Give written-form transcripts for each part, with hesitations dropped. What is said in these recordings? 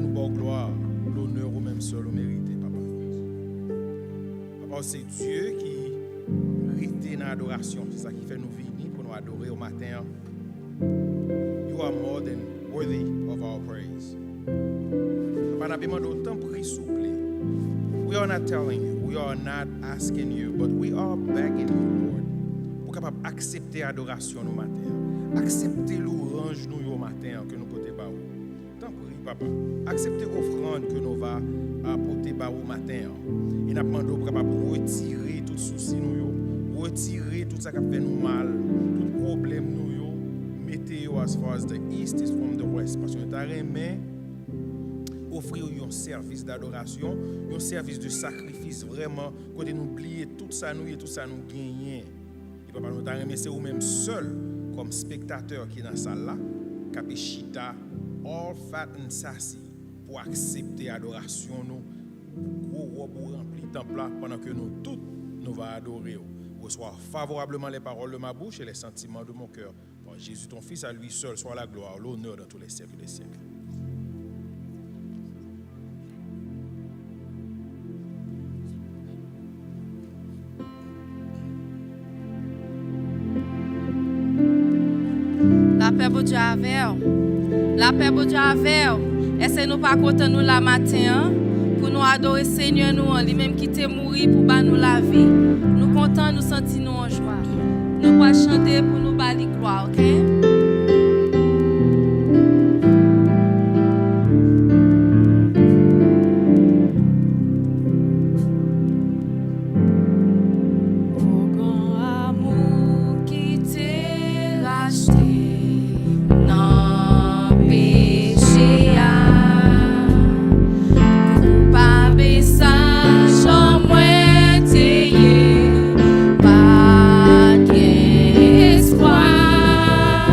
pour nous porter gloire, l'honneur ou même seul au mérité, papa. Papa, c'est Dieu qui rite dans l'adoration. C'est ça qui fait nous venir pour nous adorer au matin. You are more than worthy of our praise. Papa, nous demandons autant prix souple. We are not telling you, we are not asking you, but we are begging you, Lord, pour capable accepter l'adoration au matin. Accepter l'orange nous au matin que nous portons bas. Tant pis, papa. Accepter l'offrande que nous va apporter bas au matin. Et nous demandons pour capable retirer tout souci nous, retirer tout ça qui fait nous mal, tout problème nous, mettez as far as the east is from the west. Parce que nous avons offrir un service d'adoration, un service de sacrifice vraiment, quand nous oublions tout ça nous gagnons. Et papa, nous t'en remercier ou même seul comme spectateur qui est dans la salle là, qui chita all fat and sassy pour accepter l'adoration nous, gros pour remplir le temple là pendant que nous tous nous va adorer. Reçois favorablement les paroles de ma bouche et les sentiments de mon cœur. Par Jésus ton Fils, à lui seul soit la gloire, l'honneur dans tous les siècles des siècles. La paix pour Dieu avec vous. La paix pour Dieu avec vous. Essayez nous pas compter nous la matin pour nous adorer Seigneur nous lui-même qui t'est mourir pour nous la vie. Nous contents, nous sentir nous en joie. Nous pas chanter pour nous bali gloire, OK? Espoir.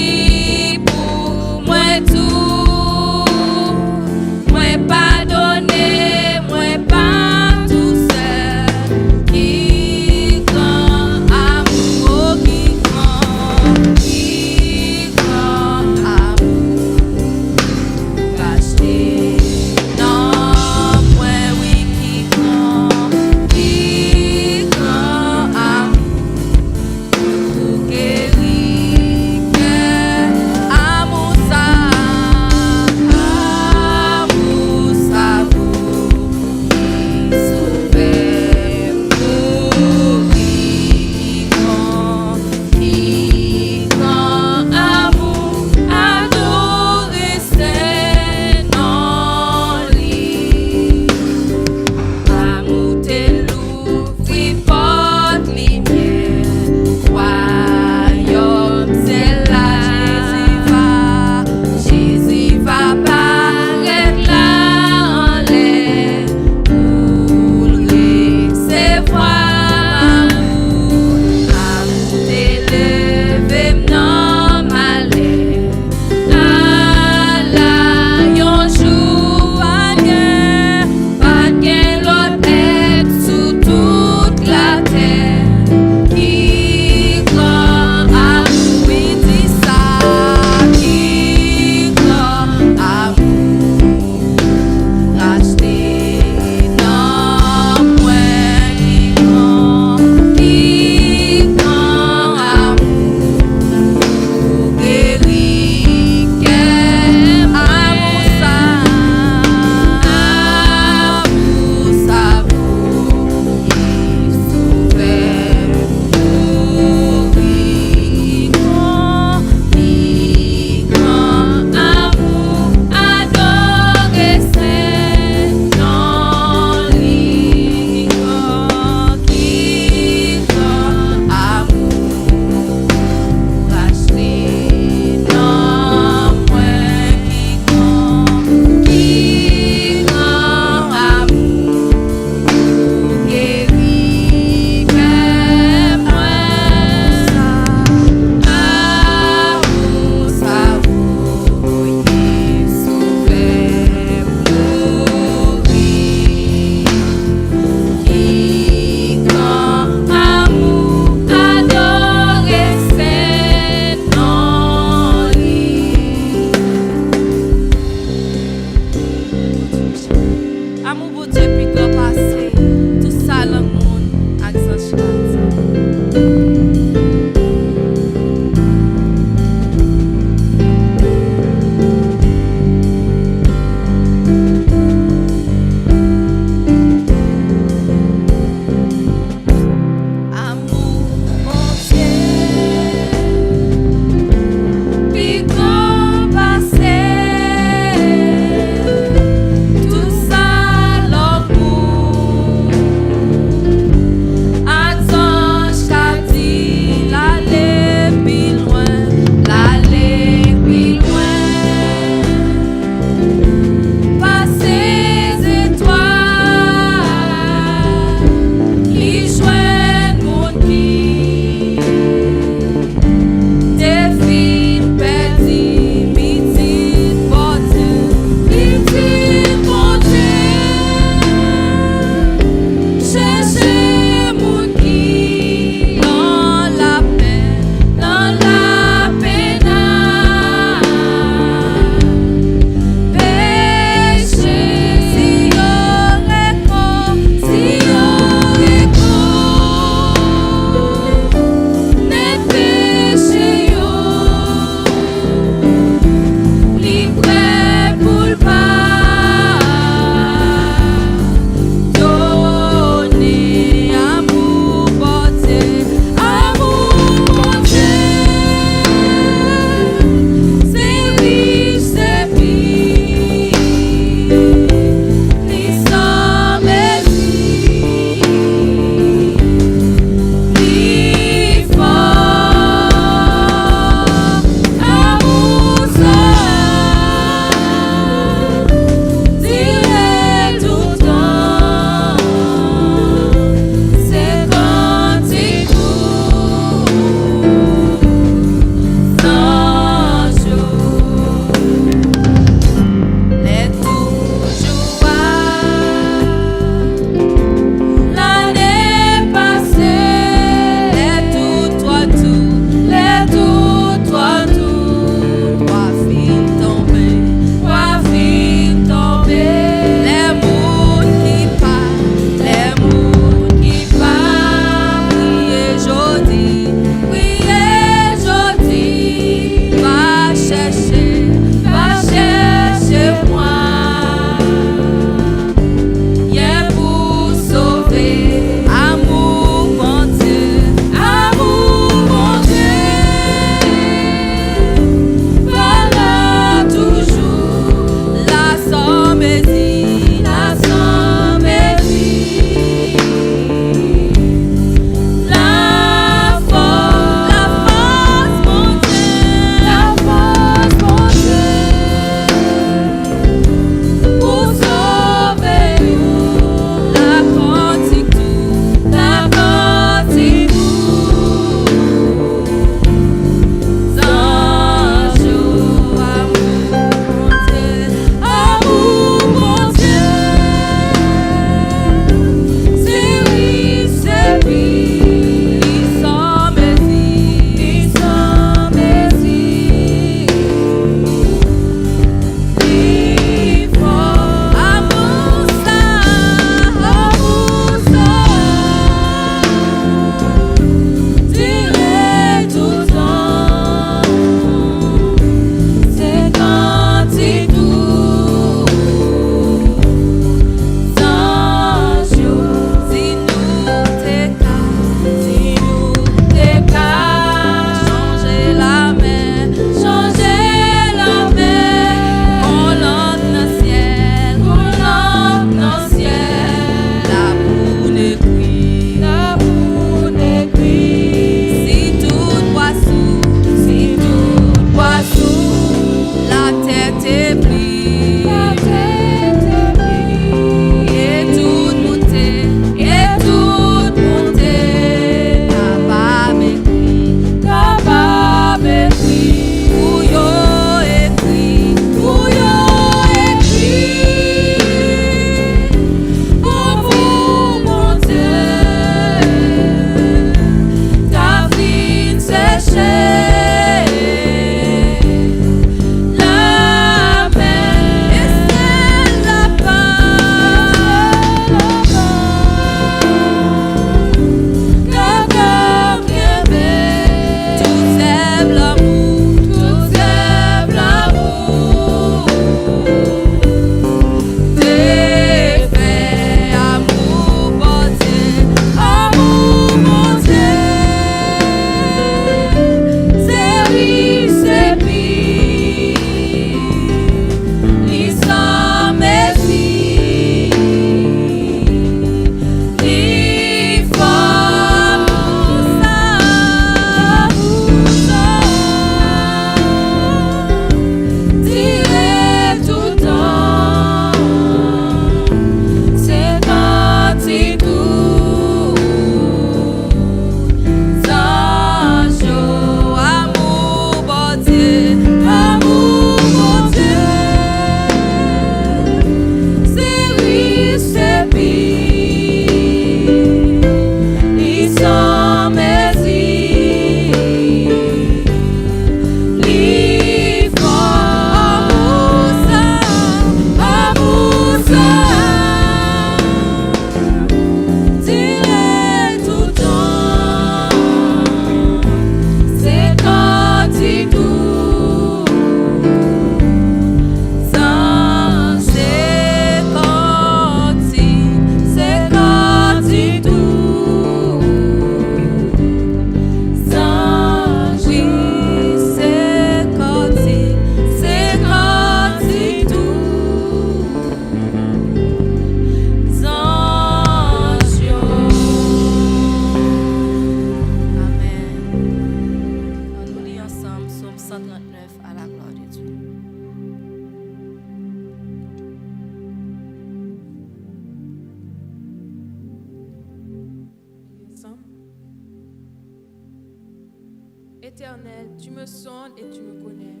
Éternel, tu me sondes et tu me connais.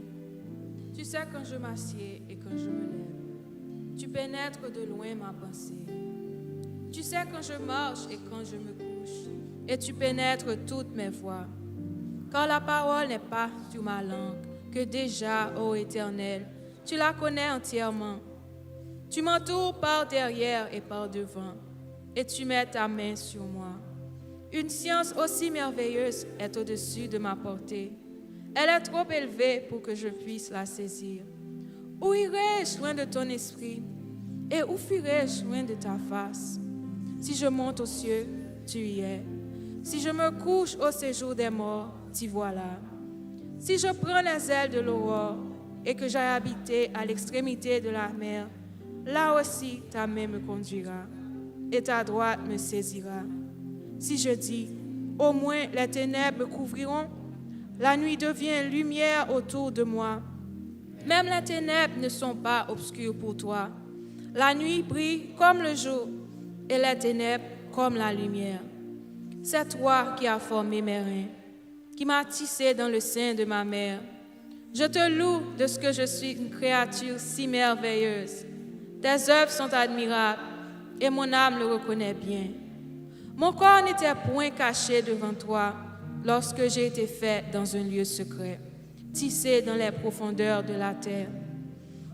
Tu sais quand je m'assieds et quand je me lève. Tu pénètres de loin ma pensée. Tu sais quand je marche et quand je me couche. Et tu pénètres toutes mes voies. Car la parole n'est pas sur ma langue, que déjà, ô Éternel, tu la connais entièrement. Tu m'entoures par derrière et par devant, et tu mets ta main sur moi. Une science aussi merveilleuse est au-dessus de ma portée. Elle est trop élevée pour que je puisse la saisir. Où irai-je loin de ton esprit? Et où fuirai-je loin de ta face? Si je monte aux cieux, tu y es. Si je me couche au séjour des morts, t'y voilà. Si je prends les ailes de l'aurore et que j'aille habiter à l'extrémité de la mer, là aussi ta main me conduira et ta droite me saisira. Si je dis, au moins les ténèbres me couvriront, la nuit devient lumière autour de moi. Même les ténèbres ne sont pas obscures pour toi. La nuit brille comme le jour et les ténèbres comme la lumière. C'est toi qui as formé mes reins, qui m'as tissé dans le sein de ma mère. Je te loue de ce que je suis une créature si merveilleuse. Tes œuvres sont admirables et mon âme le reconnaît bien. Mon corps n'était point caché devant toi lorsque j'ai été fait dans un lieu secret, tissé dans les profondeurs de la terre.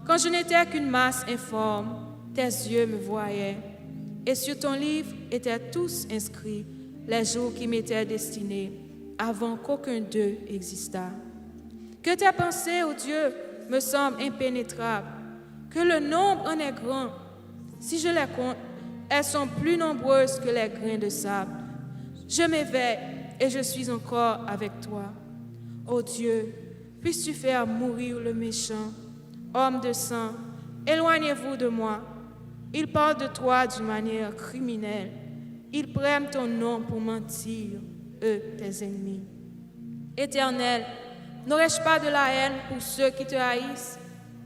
Quand je n'étais qu'une masse informe, tes yeux me voyaient, et sur ton livre étaient tous inscrits les jours qui m'étaient destinés avant qu'aucun d'eux existât. Que tes pensées, ô Dieu, me semblent impénétrables, que le nombre en est grand. Si je les compte, elles sont plus nombreuses que les grains de sable. Je m'éveille et je suis encore avec toi. Ô Dieu, puisses-tu faire mourir le méchant, homme de sang, éloignez-vous de moi. Ils parlent de toi d'une manière criminelle. Ils prennent ton nom pour mentir, eux, tes ennemis. Éternel, n'aurais-je pas de la haine pour ceux qui te haïssent,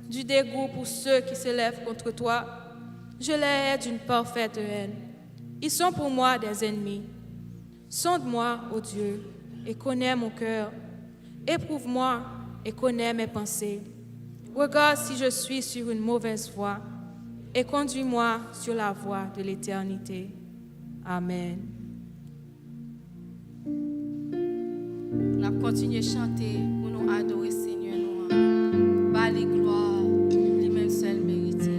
du dégoût pour ceux qui s'élèvent contre toi? Je les hais d'une parfaite haine. Ils sont pour moi des ennemis. Sonde-moi, ô Dieu, et connais mon cœur. Éprouve-moi et connais mes pensées. Regarde si je suis sur une mauvaise voie et conduis-moi sur la voie de l'éternité. Amen. On a continué à chanter pour nous adorer Seigneur nous. Par les gloires, lui-même seul mérité.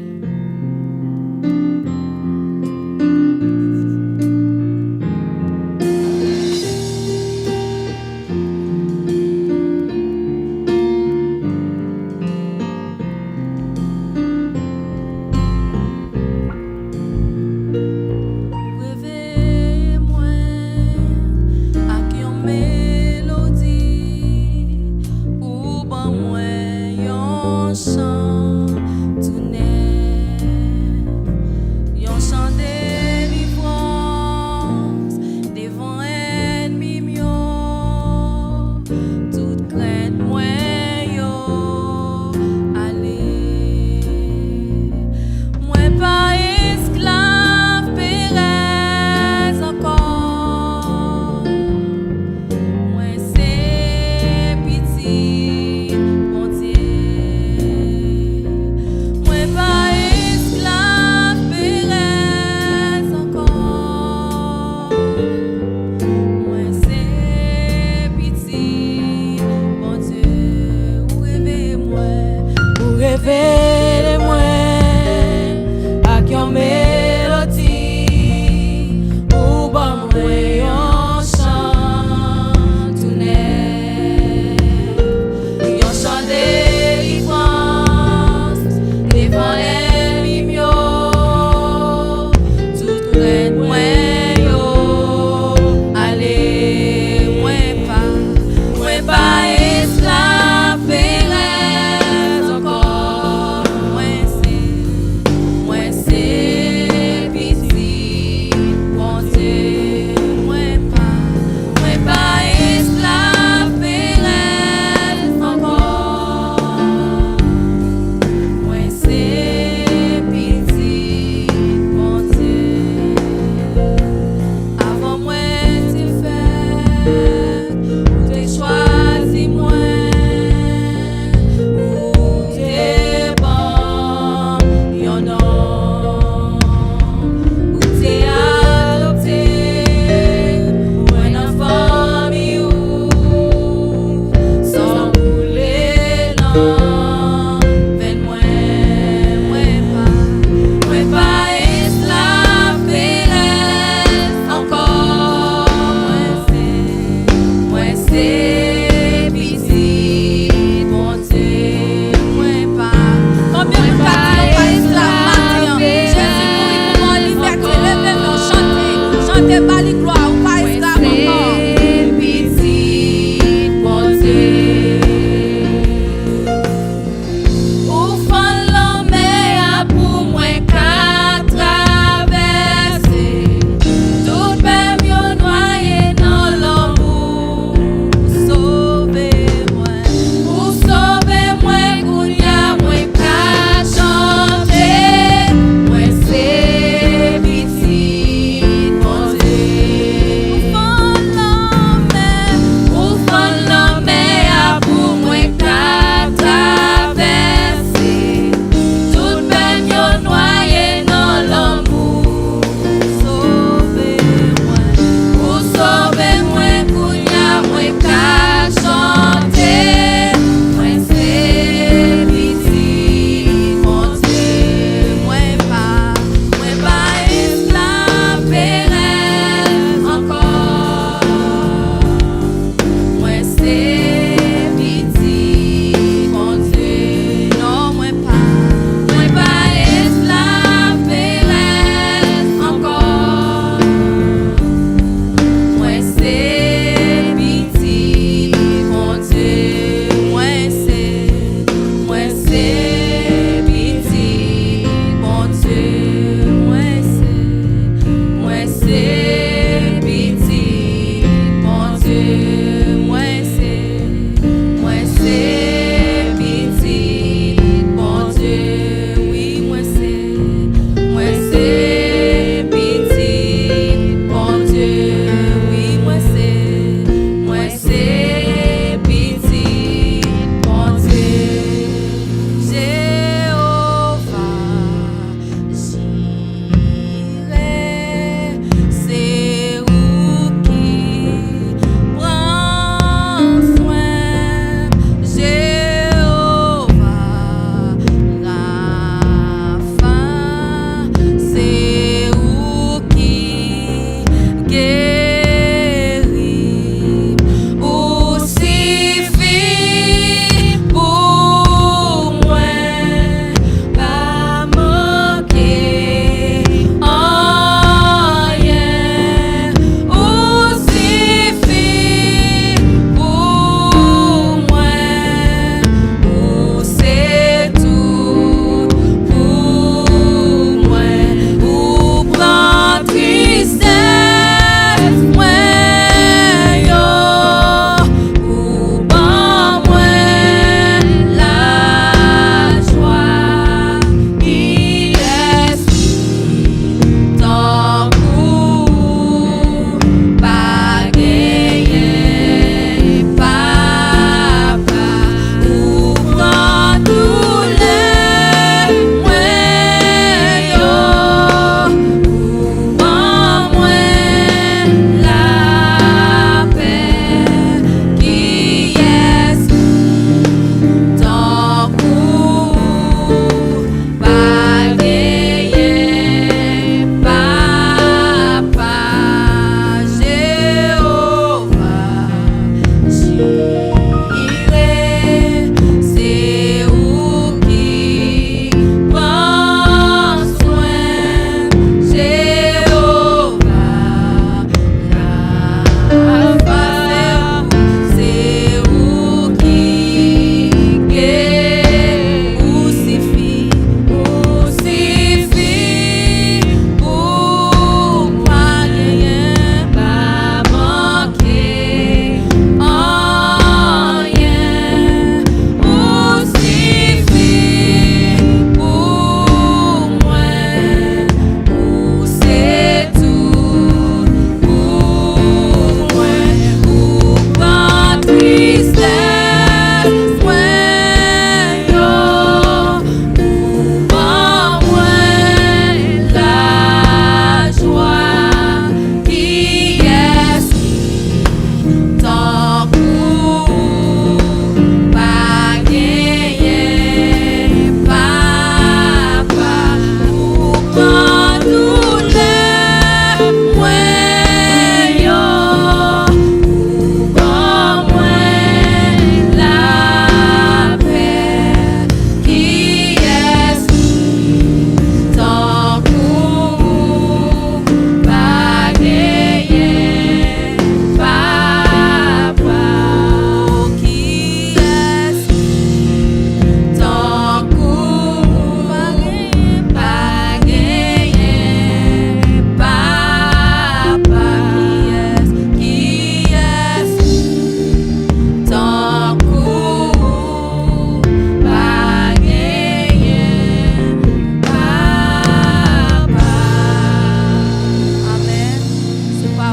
lever, bali gloire, ou pas esclave encore. Petit, bon Dieu. Ou fan l'homme pour moi qu'à traverser. Tout même yo noyé dans l'amour. Sauvez-moi. Ou sauvez-moi, Kounia, moi qu'à chanter. Moi c'est petit, bon Dieu.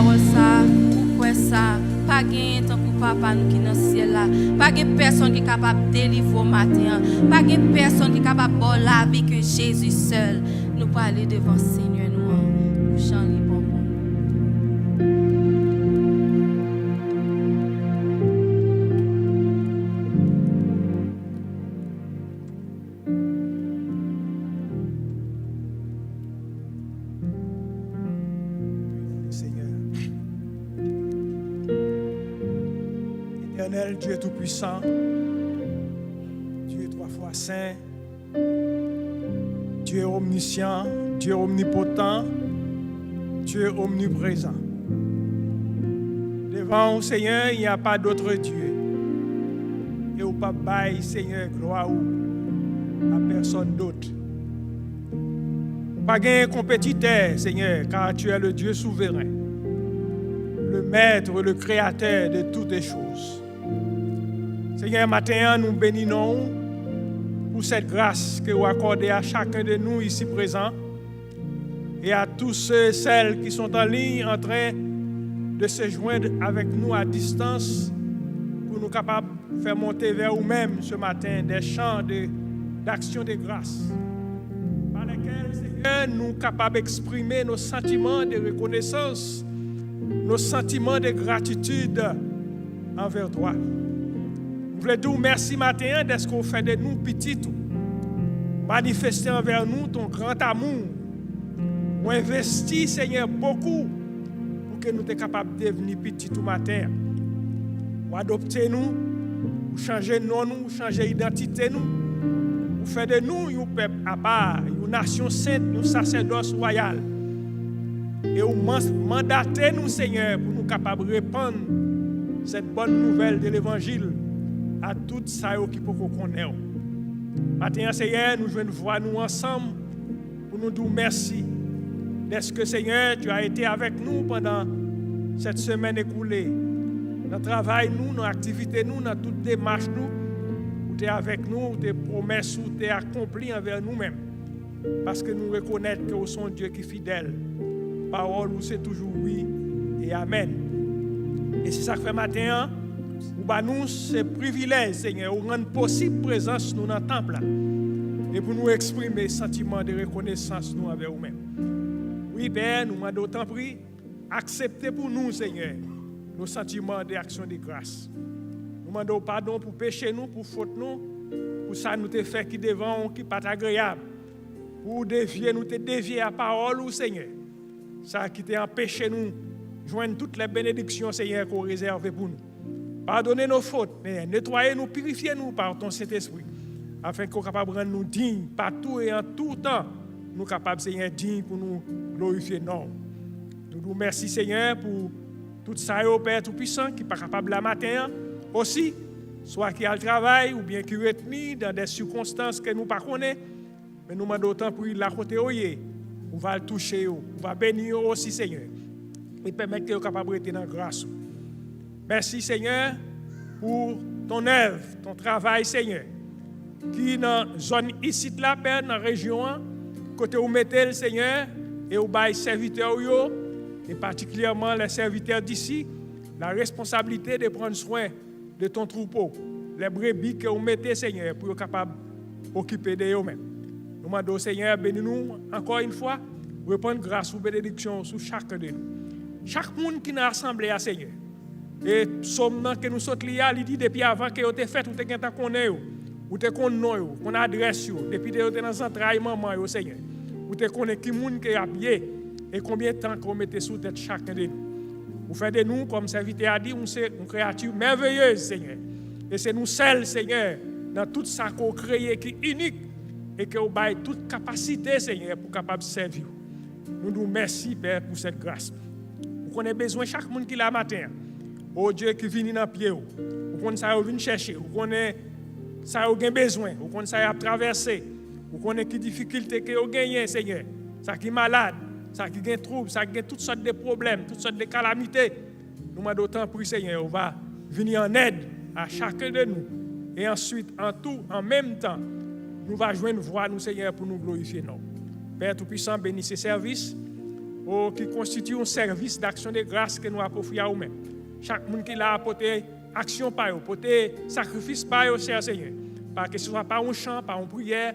parole ça, ou quoi ça, pas gain tant que papa nous qui dans ciel là, pas gain personne qui est capable de délivrer au matin, pas gain personne qui est capable de la vie que Jésus seul. Nous pas aller devant Seigneur nous chant les bonbons. Éternel, Dieu Tout-Puissant, Dieu trois fois saint, Dieu omniscient, Dieu omnipotent, Dieu omniprésent. Devant au Seigneur, il n'y a pas d'autre Dieu. Et au pas bail, Seigneur, gloire à personne d'autre. Pas gain compétiteur, Seigneur, car tu es le Dieu souverain, le maître, le créateur de toutes les choses. Seigneur, matin, nous bénissons pour cette grâce que vous accordez à chacun de nous ici présents et à tous ceux et celles qui sont en ligne en train de se joindre avec nous à distance pour nous capables de faire monter vers vous-même ce matin des chants d'action de grâce par lesquels, Seigneur, nous sommes capables d'exprimer nos sentiments de reconnaissance, nos sentiments de gratitude envers toi. Nous voulons dire merci matin de ce qu'on fait de nous petits tout. Manifester envers nous ton grand amour. Ou investir, Seigneur, beaucoup pour que nous soyons capables de devenir petits tout matin. Ou adopter nous, ou changer nom nous, ou changer identité nous. Ou faire de nous un peuple à part, une nation sainte, un sacerdoce royal. Et ou mandater nous, Seigneur, pour nous capables de répandre cette bonne nouvelle de l'évangile à toutes ceux qui peuvent connaître. Maintenant, Seigneur, nous venons voir nous ensemble pour nous dire merci. Est-ce que, Seigneur, tu as été avec nous pendant cette semaine écoulée? Dans le travail, nous, dans l'activité, nous, dans toute démarche, nous, tu es avec nous, tes promesses, tu es accompli envers nous-mêmes. Parce que nous reconnaissons que nous sommes Dieu qui est fidèle. Parole, c'est toujours oui et amen. Et c'est ça que fait matin, nous, c'est privilège, Seigneur, de rendre possible présence nous dans le temple. Et pour nous exprimer sentiment de reconnaissance nous envers nous-mêmes. Oui, Père, nous demandons autant pris, acceptez pour nous, Seigneur, nos sentiments d'action de grâce. Nous demandons pardon pour péché nous, pour faute nous, pour ça nous te fait qui devant, qui pas agréable, pour dévier nous te dévier à parole ou Seigneur. Ça qui t'a empêché nous joindre toutes les bénédictions, Seigneur, qu'on réserve pour nous. Pardonnez nos fautes, mais nettoyez-nous, purifiez-nous par ton Saint-Esprit, afin qu'on soit capable de rendre nous dignes, partout et en tout temps, nous capables, Seigneur, dignes pour nous glorifier. Non. Nous vous remercions, Seigneur, pour tout ça, au Père Tout-Puissant, qui n'est pas capable la matin, aussi, soit qui a le travail, ou bien qui est retenu dans des circonstances que nous ne connaissons pas, mais nous demandons autant pour la côté, on va le toucher, on va bénir aussi, Seigneur, et permettre que nous soyons capables de rester dans la grâce. Merci, Seigneur, pour ton œuvre, ton travail, Seigneur, qui dans la zone ici, là, dans la région, côté où mettez le Seigneur, et où bail serviteurs, et particulièrement les serviteurs d'ici, la responsabilité de prendre soin de ton troupeau, les brebis que vous mettez, Seigneur, pour être capable d'occuper de eux-mêmes. Nous demandons, Seigneur, bénis-nous encore une fois, répondre grâce ou bénédiction sur chacun de nous. Chaque monde qui est assemblé à Seigneur. Et somme que nous sommes liés, il dit depuis avant que vous avez fait, vous avez connu, vous avez connu, vous avez adresse, depuis que vous êtes dans un travail, maman, Seigneur. Vous avez connu qui monde qui est habillé et combien de temps que vous mettez sous tête chacun de nous. Vous faites de nous, comme serviteur a dit, une créature merveilleuse, Seigneur. Et c'est nous seuls, Seigneur, dans tout ça qu'on a créé qui est unique et que vous avez toute capacité, Seigneur, pour capable servir. Nous nous remercions, Père, pour cette grâce. Vous connaissez besoin de chaque monde qui est là matin. Oh Dieu qui vient dans le pied, vous connaissez ça, vous venez chercher, vous connaissez ça, vous avez besoin, vous connaissez ça, vous traverser, vous connaissez les difficultés que vous gagnez, Seigneur, ça qui est malade, ça qui a des troubles, ça qui a toutes sortes de problèmes, toutes sortes de calamités. Nous demandons d'autant pour Seigneur, on va venir en aide à chacun de nous. Et ensuite, en tout, en même temps, nous allons joindre voix, nous, Seigneur, pour nous glorifier. Non. Père Tout-Puissant, bénis ces services. qui constitue un service d'action de grâce que nous avons offert à nous-mêmes. Chaque monde qui a apporté action par eux, apporté sacrifice par eux, cher Seigneur. Parce que ce soit par un chant, par une prière,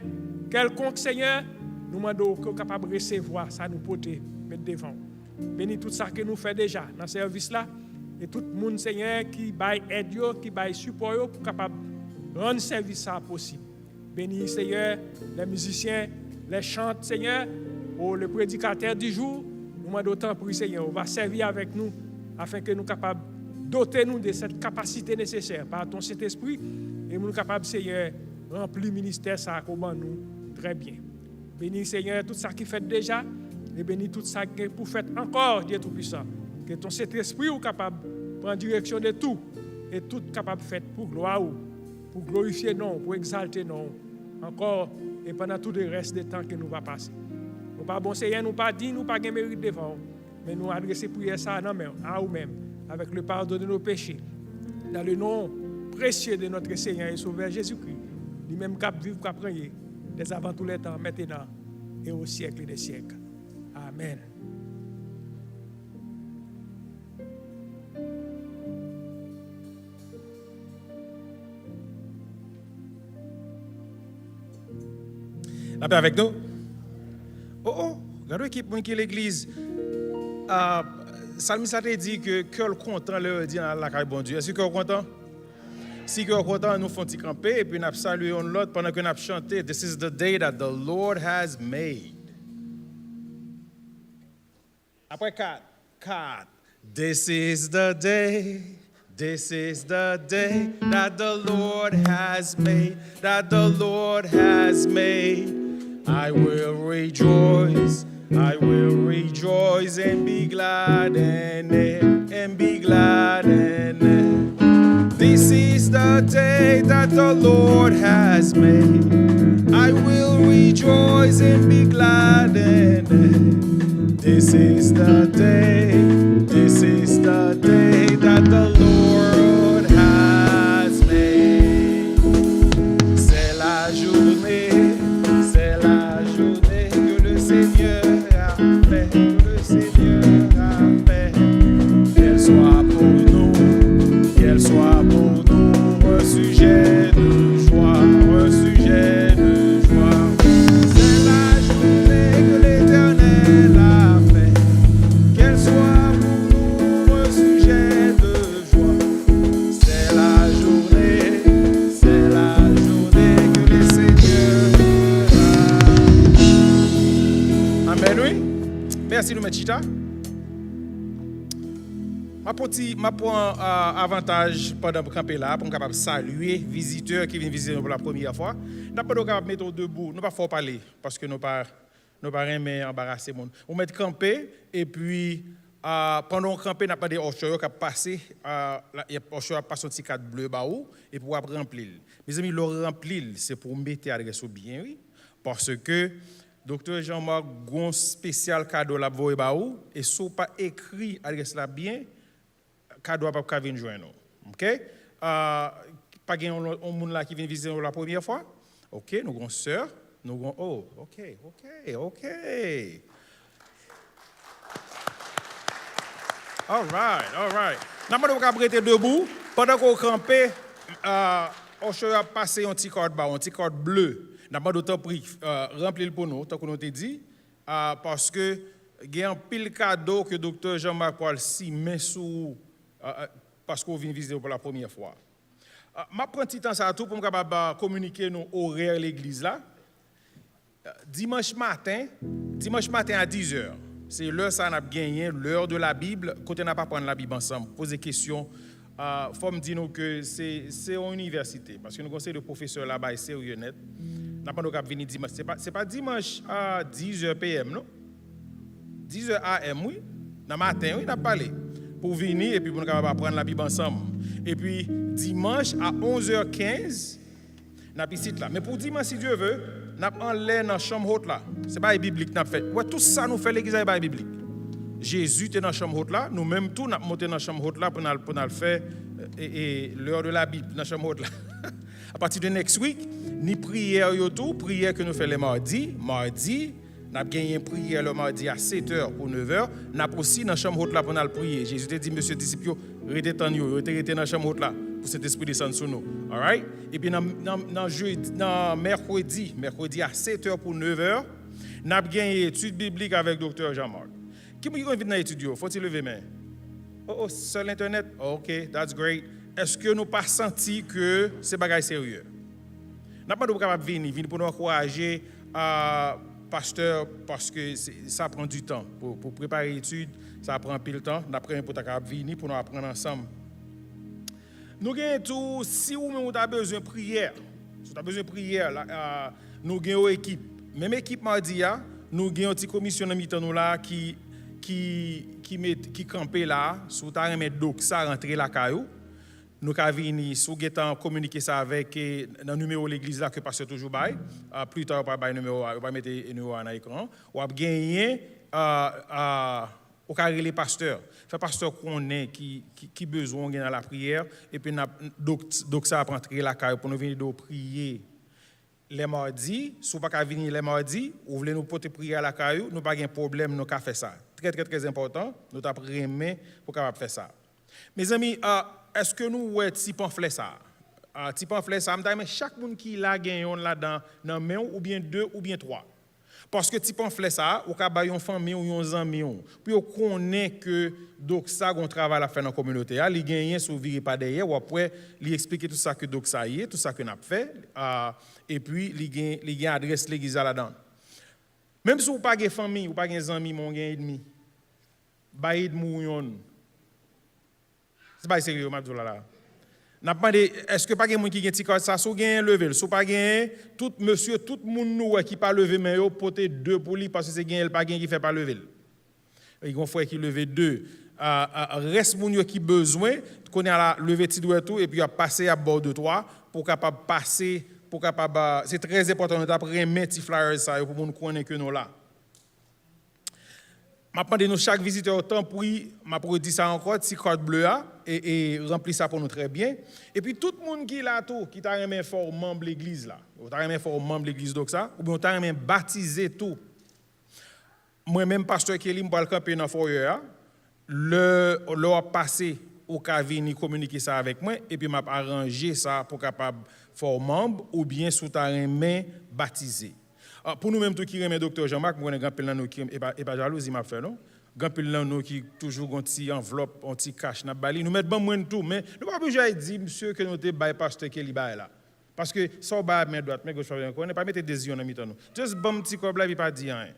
quelconque, Seigneur, nous demandons que nous soyons capables de recevoir ça, nous porter, mettre devant. Bénis tout ça que nous faisons déjà dans ce service-là. Et tout le monde, Seigneur, qui baille aide, qui baille support, pour capable rendre service ça possible. Bénis, Seigneur, les musiciens, les chants, Seigneur, pour le prédicateur du jour. Nous demandons autant pour Seigneur, on va servir avec nous afin que nous soyons capables de doter nous de cette capacité nécessaire par ton Saint-Esprit et nous soyons capables, Seigneur, de remplir le ministère ça comme nous très bien. Bénis, Seigneur, tout ça qui fait déjà et bénis tout ça qui pour faire encore, Dieu Tout-Puissant. Que ton Saint-Esprit est capable de prendre direction de tout et tout capable de faire pour gloire, pour glorifier non, pour exalter non, encore et pendant tout le reste du temps que nous va passer. Nous pas bon Seigneur, nous pas dit, nous pas de mérite devant, mais nous adresser prière ça à nous-mêmes, avec le pardon de nos péchés, dans le nom précieux de notre Seigneur et Sauveur Jésus-Christ, lui-même cap vivre, cap régner, dès avant tous les temps, maintenant et au siècle des siècles. Amen. La paix avec nous. Regardez l'équipe qui est l'église. Salmis a dit que cœur content le dit dans la caille bon Dieu. Est-ce que cœur content? Si cœur content, nous faisons camper et puis nous saluons l'autre pendant que nous chantons. This is the day that the Lord has made. Après 4. This is the day. This is the day that the Lord has made. That the Lord has made. I will rejoice and be glad in it, and be glad in it. This is the day that the Lord has made. I will rejoice and be glad in it. This is the day that the Lord has made. C'est la journée que le Seigneur a fait, qu'elle soit pour nous un sujet de joie, C'est la journée que l'Éternel a fait, qu'elle soit pour nous un sujet de joie. C'est la journée que le Seigneur a. Amen, oui. Merci de mettre chita. Je prends avantage pendant le camper là pour capable saluer les visiteurs qui viennent visiter pour la première fois. Nous ne pouvons pas mettre debout, nous ne pouvons pas parler parce que nous ne pouvons pas embarrasser les gens. On met camper et puis pendant le camper, nous avons des offshore qui ont passé, offshore a passé un petit cadre bleu et pour remplir. Mes amis, le remplir, c'est pour mettre l'adresse bien, oui, parce que Docteur Jean-Marc a un spécial cadeau là et si vous pas écrit l'adresse là bien, cadeau pas venir joindre. OK? Pas gain on monde là qui vient visiter la première fois. OK, nous avons sœur, nous avons OK. All right. Nous allons rester debout pendant qu'on camper on a passé un petit code bleu. Nous avons d'autant pris remplir pour nous, tant qu'on nous dit parce que il y a un pile cadeau que docteur Jean-Marc Paul si met sous parce qu'on vient visiter pour la première fois. Je prends un petit temps ça tout pour me communiquer nos horaires à l'église là. Dimanche matin à 10h. C'est l'heure ça n'a gagné, l'heure de la Bible, quand on n'a pas prendre la Bible ensemble, poser des questions. Faut me dire que c'est une université parce que nous conseillons le professeur là-bas est sérieux net. N'a pas nous venir dimanche, c'est pas dimanche à 10h PM non. 10h AM oui, dans matin oui, n'a parlé pour venir et puis pour nous prendre la Bible ensemble. Et puis dimanche à 11h15 n'a visite là. Mais pour dimanche si Dieu veut, n'a en l'air dans chambre haute là. C'est pas biblique n'a fait. Ouais, tout ça nous fait l'église pas biblique. Jésus était dans chambre haute là, nous même tout n'a monté dans chambre haute là pour nous faire et l'heure de la Bible dans chambre haute là. À partir de next week, ni prière yo tout, prière que nous faisons les mardi Nous avons gagné une prière le mardi à 7h pour 9h. Nous avons aussi dans la chambre haute là pour nous prier. Jésus a dit, monsieur disciple, restez dans la chambre haute là pour cet esprit descendre sur nous. All right? Et puis dans mercredi à 7h pour 9h, nous avons gagné une étude biblique avec Dr. Jean-Marc. Qui m'a invité dans l'étude? Faut-il lever main? Oh, sur l'internet? Oh, OK, that's great. Est-ce que nous pas senti que c'est bagage sérieux? Nous n'avons pas capable de venir pour nous encourager pasteur parce que ça prend du temps pour préparer l'étude, ça prend pile temps. Nous avons pour venir pour nous apprendre ensemble. Nous avons tout, si vous avez besoin de prière, si vous avez besoin de prière, nous avons une équipe. Même équipe mardi, nous avons une petite commission nous là qui campait là, si vous avez un doc, ça rentrer la caillou. Nous avons venir, si vous avez communiqué ça avec le numéro de l'église là que pasteur toujours bail. Plus tard, on va mettre le numéro à l'écran. On va gagner au carré les pasteurs. Fait pasteur qu'on est qui besoin dans la prière et puis donc ça prend la caille pour nous venir prier les mardis. Si vous pas venir les mardis, vous voulez nous porter prière à la caille, nous pas de problème, nous ca faire ça. Très très très important, nous t'a remet pour capable faire ça. Mes amis, est-ce que nous ouais petit pamphlet ça? Petit pamphlet ça, mais chaque monde qui l'a gagné là dans main ou bien 2 ou bien 3. Parce que petit pamphlet ça, ou ka ba yon famille ou yon ami puis on connaît que donc ça gon travail à faire dans la communauté, li gagné sou virer pas derrière ou après li expliquer tout ça que donc ça y est, tout ça que n'a fait et puis li gagne adresse l'église là-dedans. Même si ou pas de famille, ou pas de amis, mon gagne ennemi. Ba aide moun. C'est pas sérieux m'a dit là. N'a demandé est-ce que pas quelqu'un qui gagne ticard ça sou gagne lever, sou pas gagne tout monsieur tout monde nou qui pas lever mais yo porter 2 pour lui parce que c'est gagne pas gagne qui fait pas lever. Il gon frère qui lever 2 reste moun yo qui besoin connait la lever ti doigt tout et puis a passer à bord de toi pour capable passer pour capable c'est très important d'après mettre ti flyers ça pour nous connaître que nous là. M'a demandé nous chaque visiteur autant pour m'a produit ça encore petit carte bleue et rempli ça pour nous très bien et puis tout le monde qui là tout qui t'a remis fort membre l'église là ou t'a remis fort membre l'église donc ça ou bien t'a remis baptisé tout moi même pasteur Kelly me parle camper dans foyer le passé au cas venir communiquer ça avec moi et puis m'a arrangé ça pour capable fort membre ou bien sous t'a remis baptisé. Pour nous-mêmes, tout qui remet Dr. Jean-Marc, nous avons un peu de nous qui n'est pas jalousie, m'a fait, non? Un peu de nous qui toujours un petit enveloppe, un petit cash, nous mettons moins de tout, mais nous ne pouvons pas dire, monsieur, que nous sommes pasteur Kelly là. Parce que ça, on main droite, main gauche, on ne pas mettre des yeux dans nous. Juste bon petit cob là, il ne pas dire rien.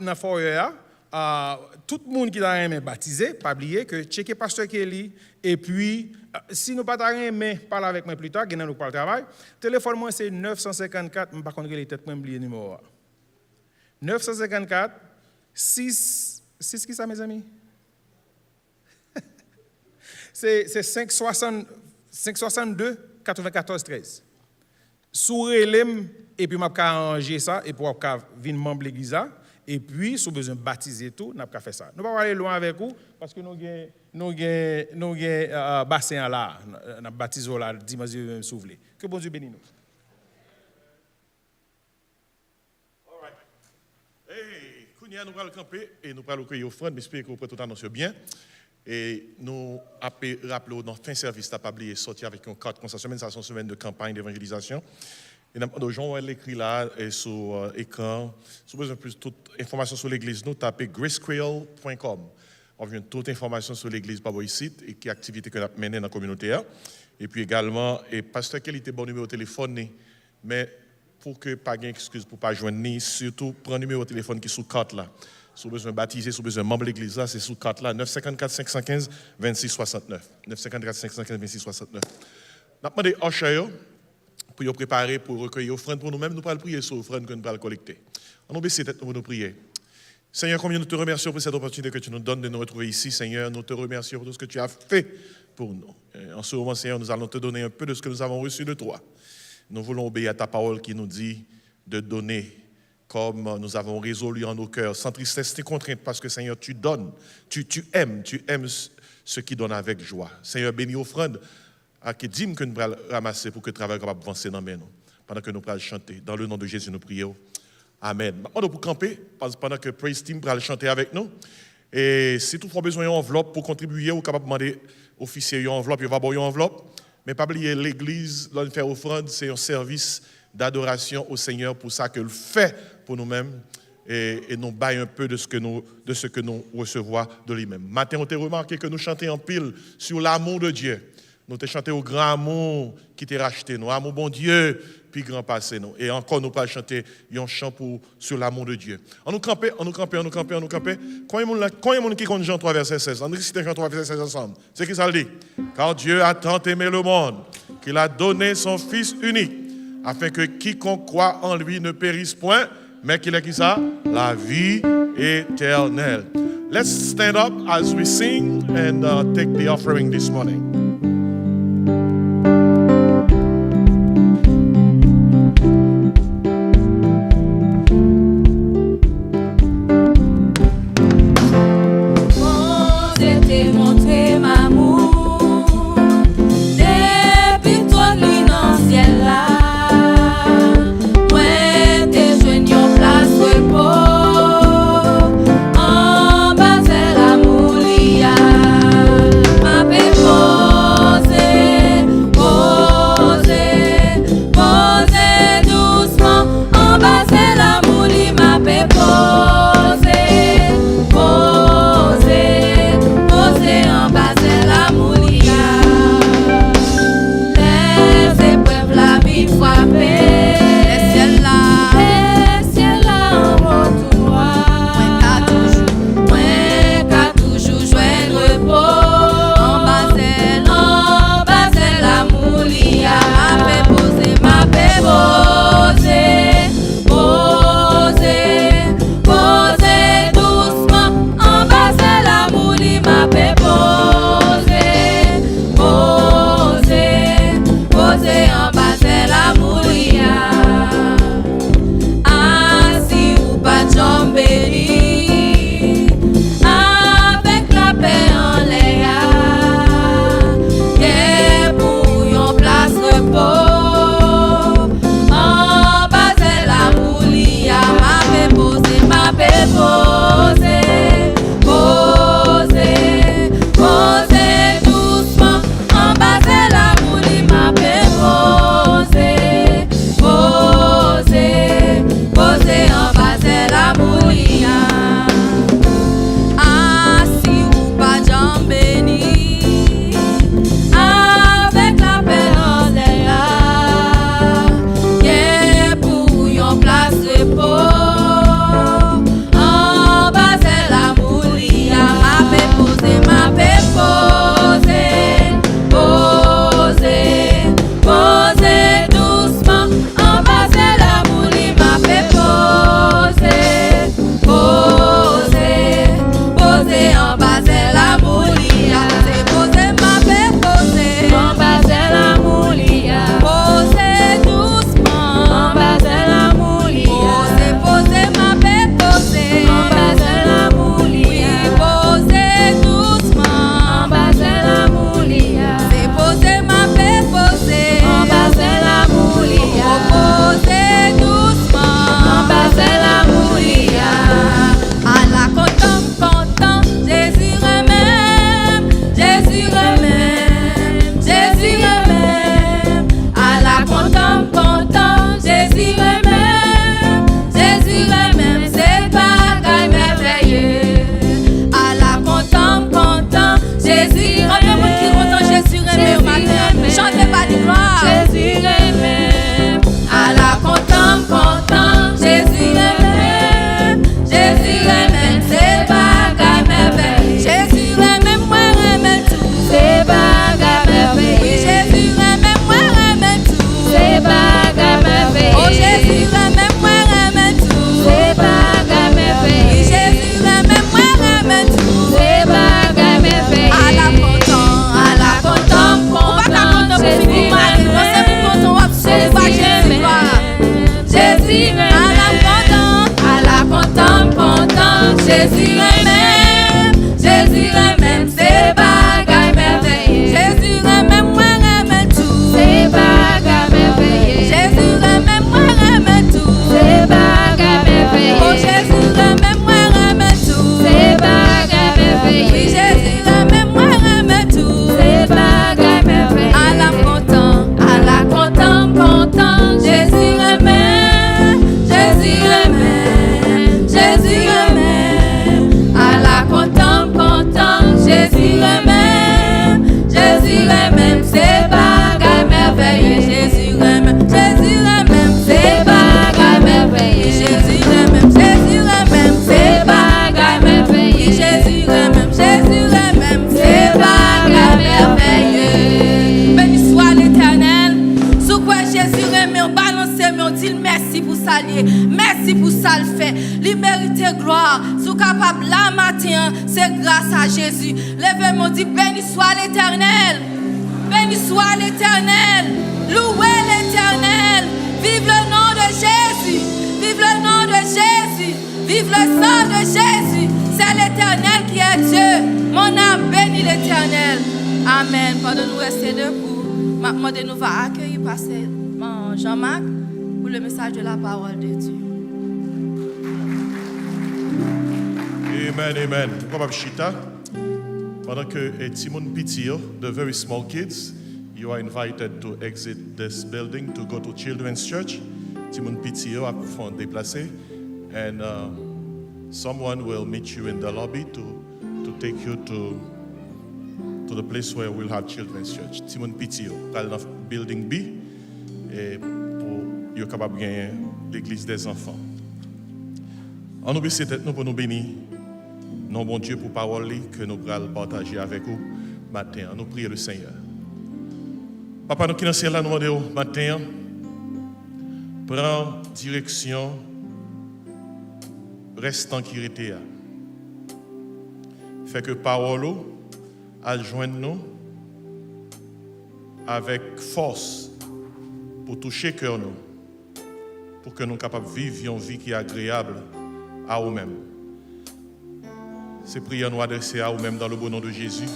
Dans foyer, tout le monde qui a rien baptisé, pas oublier que checker pasteur Kelly, et puis, si nous pas rien parle avec moi plus tard, nous parle travail. Téléphone moi c'est 954, je ne sais pas les têtes, je oublier le numéro. 954 6 qui ça mes amis? C'est 562 94 13. Sourelem et puis m'a arranger ça et pour venir membre l'église et puis si besoin baptiser tout, n'a pas fait ça. Nous pas aller loin avec vous parce que nous bassin là, n'a baptisé là dimanche souvelé. Que bon Dieu bénisse nous. All right. Hey, Kounia nous allons camper et nous allons recueillir offrande, mais j'espère que vous pouvez tout annoncer bien. Et nous rappelons dans fin service, tu n'as pas oublié sortir avec une carte comme ça, semaine, ça, c'est une semaine de campagne d'évangélisation. Et nous gens elle écrit là et sur écran. Si vous avez plus toute information sur l'église, nous tapez gracecreole.com. On vient toute information sur l'église par ici et quelle activité que nous avons menée dans la communauté. Et puis également, et pasteur quel était bon numéro de téléphone, mais pour que pas gain excuse pour pas joindre ni surtout prendre numéro de téléphone qui est sous carte là. Si vous avez besoin de baptiser, si vous avez besoin de membre de l'église là, c'est sous carte là 954 515 26 69. 954 515 26 69. Nous avons demandé à Usher pour nous préparer pour recueillir offrande pour nous-mêmes, nous allons prier sur l'offrande que nous allons collecter. On nous baisse tête pour nous prier. Seigneur, combien nous te remercions pour cette opportunité que tu nous donnes de nous retrouver ici. Seigneur, nous te remercions pour tout ce que tu as fait pour nous. En ce moment, Seigneur, nous allons te donner un peu de ce que nous avons reçu de toi. Nous voulons obéir à ta parole qui nous dit de donner comme nous avons résolu en nos cœurs, sans tristesse ni contrainte, parce que Seigneur, tu donnes, tu aimes ceux qui donnent avec joie. Seigneur, bénis offrande à que dîme que nous allons ramasser pour que le travail soit avancé dans nous, pendant que nous allons chanter. Dans le nom de Jésus, nous prions. Amen. On doit pour camper pendant que Praise Team va chanter avec nous. Et si toutefois besoin d'une enveloppe pour contribuer, vous capable de demander officier une enveloppe, il va avoir une enveloppe. Mais pas oublier l'église, là, faire offrande, c'est un service d'adoration au Seigneur pour ça que le fait pour nous-mêmes et nous baille un peu de ce que nous recevons de lui-même. Matin, on t'a remarqué que nous chantons en pile sur l'amour de Dieu. Nous t'ai chanté au grand amour qui t'a racheté nous, amour bon Dieu, puis grand passé nous. Et encore nous pas chanter un chant sur l'amour de Dieu. On nous camper. Quand il y a monde qui compte Jean 3 verset 16, on récite Jean 3 verset 16 ensemble. C'est qui ça le dit? Car Dieu a tant aimé le monde qu'il a donné son Fils unique, afin que quiconque croit en lui ne périsse point, mais qu'il ait qui ça? La vie éternelle. Let's stand up as we sing and take the offering this morning. Ma capable là matin, c'est grâce à Jésus. Levez-moi, dit béni soit l'Éternel. Béni soit l'Éternel. Louez l'Éternel. Vive le nom de Jésus. Vive le nom de Jésus. Vive le sang de Jésus. C'est l'Éternel qui est Dieu. Mon âme bénit l'Éternel. Amen. Pendant nous rester debout, maintenant nous va accueillir pasteur Jean-Marc pour le message de la parole de Dieu. Amen, amen. Probably Shita. Pendant que Timon Pitio, the very small kids, you are invited to exit this building to go to Children's Church. Timon Pitio a pu déplacer, and someone will meet you in the lobby to take you to the place where we'll have Children's Church. Timon Pitio, dans le building B, et pour être capable de gagner l'église des enfants. On nous bénisse nous pour nous bénir. Non, bon Dieu, pour parole que nous allons partager avec vous matin. Nous prions le Seigneur. Papa, nous qui dans le ciel, nous demandons matin, prends direction, restant qui était. Fait que parole adjoigne nous avec force pour toucher cœur nous, pour que nous soyons capables de vivre une vie qui est agréable à nous-mêmes. Ces prières nous adressées à nous-mêmes dans le beau nom de Jésus.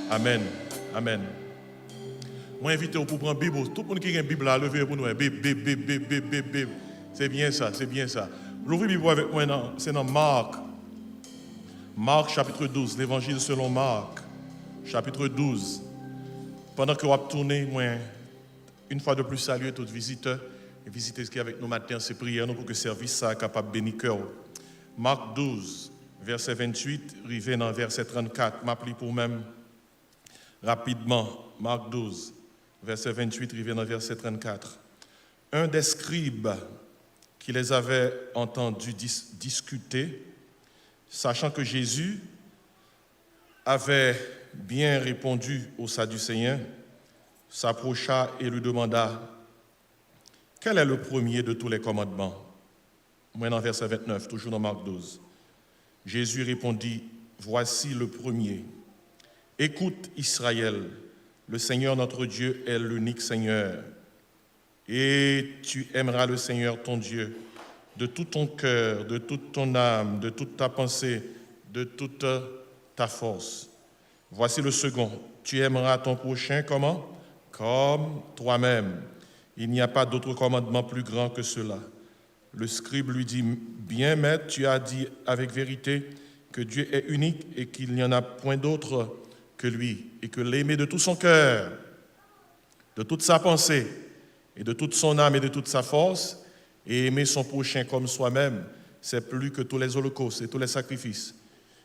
Amen. Amen. Moi, invite vous pour prendre la Bible. Tout le monde qui a une Bible là, levez pour nous. Bib. C'est bien ça, c'est bien ça. L'ouvrez la Bible avec moi, c'est dans Marc. Marc chapitre 12, l'évangile selon Marc, chapitre 12. Pendant que vous tournez, moi, une fois de plus, saluer tous les visiteurs et visiter ce qui est avec nous matin, c'est prières nous pour que le service soit capable de bénir cœur. Marc 12, verset 28, arrivé dans verset 34, m'appli pour même rapidement. Marc 12, verset 28, arrivé dans verset 34. Un des scribes qui les avait entendus discuter, sachant que Jésus avait bien répondu aux Sadducéens, s'approcha et lui demanda « Quel est le premier de tous les commandements ?» Moi, dans verset 29, toujours dans Marc 12. Jésus répondit « Voici le premier. Écoute Israël, le Seigneur notre Dieu est l'unique Seigneur. Et tu aimeras le Seigneur ton Dieu de tout ton cœur, de toute ton âme, de toute ta pensée, de toute ta force. Voici le second. Tu aimeras ton prochain comment? Comme toi-même. Il n'y a pas d'autre commandement plus grand que cela. Le scribe lui dit, bien maître, tu as dit avec vérité que Dieu est unique et qu'il n'y en a point d'autre que lui, et que l'aimer de tout son cœur, de toute sa pensée, et de toute son âme et de toute sa force, et aimer son prochain comme soi-même, c'est plus que tous les holocaustes et tous les sacrifices.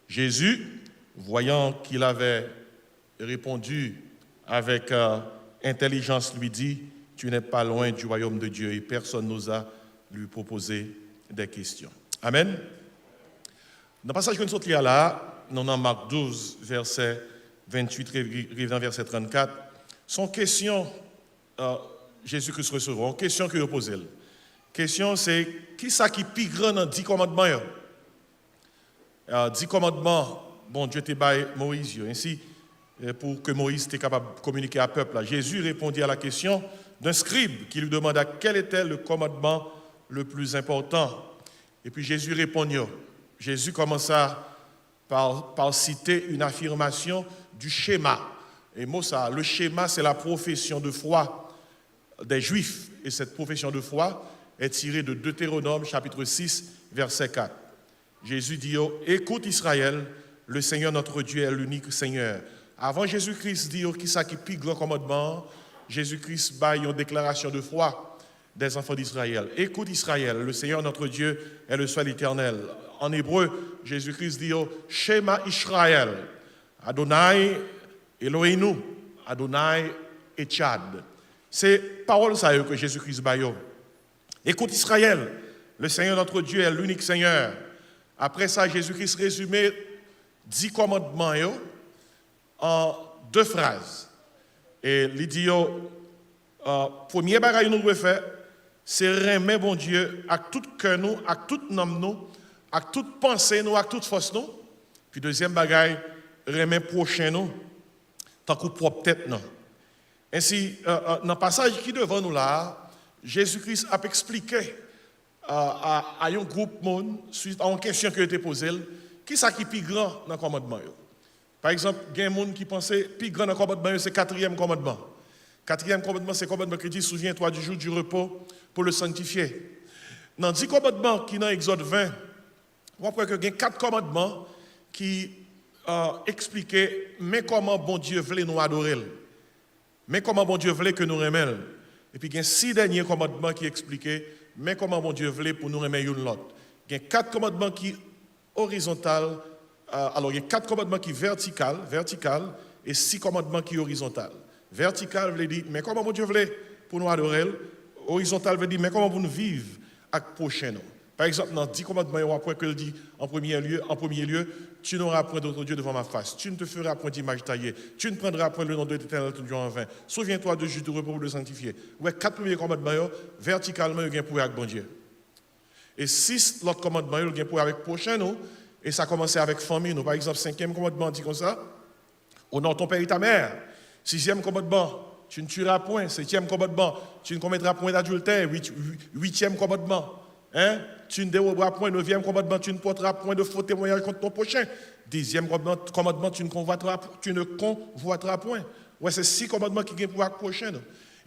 Jésus, voyant qu'il avait répondu avec intelligence, lui dit, tu n'es pas loin du royaume de Dieu, et personne n'osa lui proposer des questions. Amen. Dans le passage que nous sommes là, nous dans Marc 12, verset 28, revenant verset 34, son question, Jésus-Christ recevra, une question que vous posez. La question c'est, qui ça qui est plus grand dans 10 commandements? 10 commandements, bon Dieu t'a baillé Moïse, ainsi pour que Moïse était capable de communiquer à peuple. Jésus répondit à la question d'un scribe qui lui demanda quel était le commandement le plus important. Et puis Jésus répondit. Jésus commença par citer une affirmation du schéma. Et le schéma, c'est la profession de foi des Juifs. Et cette profession de foi est tirée de Deutéronome, chapitre 6, verset 4. Jésus dit, écoute Israël, le Seigneur notre Dieu est l'unique Seigneur. Avant Jésus-Christ dit, qui ça qui plus grand commandement, Jésus-Christ baille une déclaration de foi des enfants d'Israël. Écoute Israël, le Seigneur notre Dieu est le seul éternel. En hébreu, Jésus-Christ dit, Shema Israël, Adonai Eloheinu, Adonai Echad. C'est parole ça que Jésus-Christ baille. Écoute Israël, le Seigneur notre Dieu est l'unique Seigneur. Après ça, Jésus-Christ résumé 10 commandements en 2 phrases. Et il dit, premier bagage nous devons faire, c'est remettre bon Dieu à tout cœur nous, à toute âme nous, à toute pensée nous, à toute force nous, Puis deuxième bagaille, remet prochain nous, tant que propre tête non. Ainsi, dans le passage qui est devant nous là, Jésus-Christ a expliqué à un groupe de monde, suite à une question qui a été posée, qui est qui est plus grand dans le commandement. Par exemple, il y a des gens qui pensaient que le plus grand dans le commandement, c'est le 4e commandement. Le 4e commandement, c'est le commandement qui dit « Souviens-toi du jour du repos pour le sanctifier ». Dans 10 commandements qui sont dans Exode 20, on voit qu'il y a 4 commandements qui expliquaient mais comment bon Dieu voulait nous adorer, mais comment bon Dieu voulait que nous aimions. Et puis il y a 6 derniers commandements qui expliquaient mais comment bon Dieu voulait pour nous aimer l'autre. Il y a 4 commandements qui sont horizontaux. Alors, il y a 4 commandements qui sont verticaux, et 6 commandements qui sont horizontaux. Vertical veut dire, mais comment mon Dieu voulait pour nous adorer. Horizontal veut dire, mais comment vous nous vivre avec prochain. Par exemple, dans 10 commandements, il y a un point que dit, en premier lieu, tu n'auras point d'autre Dieu devant ma face. Tu ne te feras point d'image taillée. Tu ne prendras point le nom de l'Éternel ton Dieu en vain. Souviens-toi de juste repos pour le sanctifier. Ouais, 4 premiers commandements, verticalement, il y a un point avec bon Dieu. Et 6 l'autre commandement, il y a un point avec prochain, nous. Et ça a commencé avec famille. Nous, par exemple, 5e commandement dit comme ça. Honore ton père et ta mère. 6e commandement, tu ne tueras point. 7e commandement, tu ne commettras point d'adultère. 8e commandement, tu ne déroberas point. 9e commandement, tu ne porteras point de faux témoignages contre ton prochain. 10e commandement, tu ne convoiteras point. Ouais, c'est 6 commandements qui viennent pour le prochain.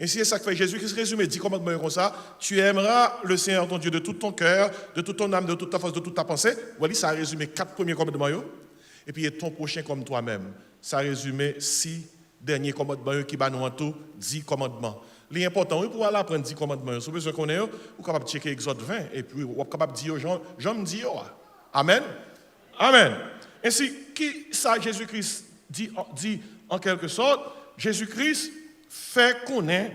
Et c'est ça que fait Jésus qui se résume 10 commandements comme ça. Tu aimeras le Seigneur ton Dieu de tout ton cœur, de toute ton âme, de toute ta force, de toute ta pensée. Voilà, ça a résumé 4 premiers commandements. Et puis, ton prochain comme toi-même. Ça a résumé 6 derniers commandements qui va nous en tout 10 commandements. L'important, pour aller apprendre 10 commandements, si vous besoin qu'on est, vous êtes capable de checker Exode 20 et puis vous êtes capable de dire aux gens, Jean me dit, Amen. Amen. Ainsi, qui ça Jésus-Christ dit en quelque sorte, Jésus-Christ fait connaître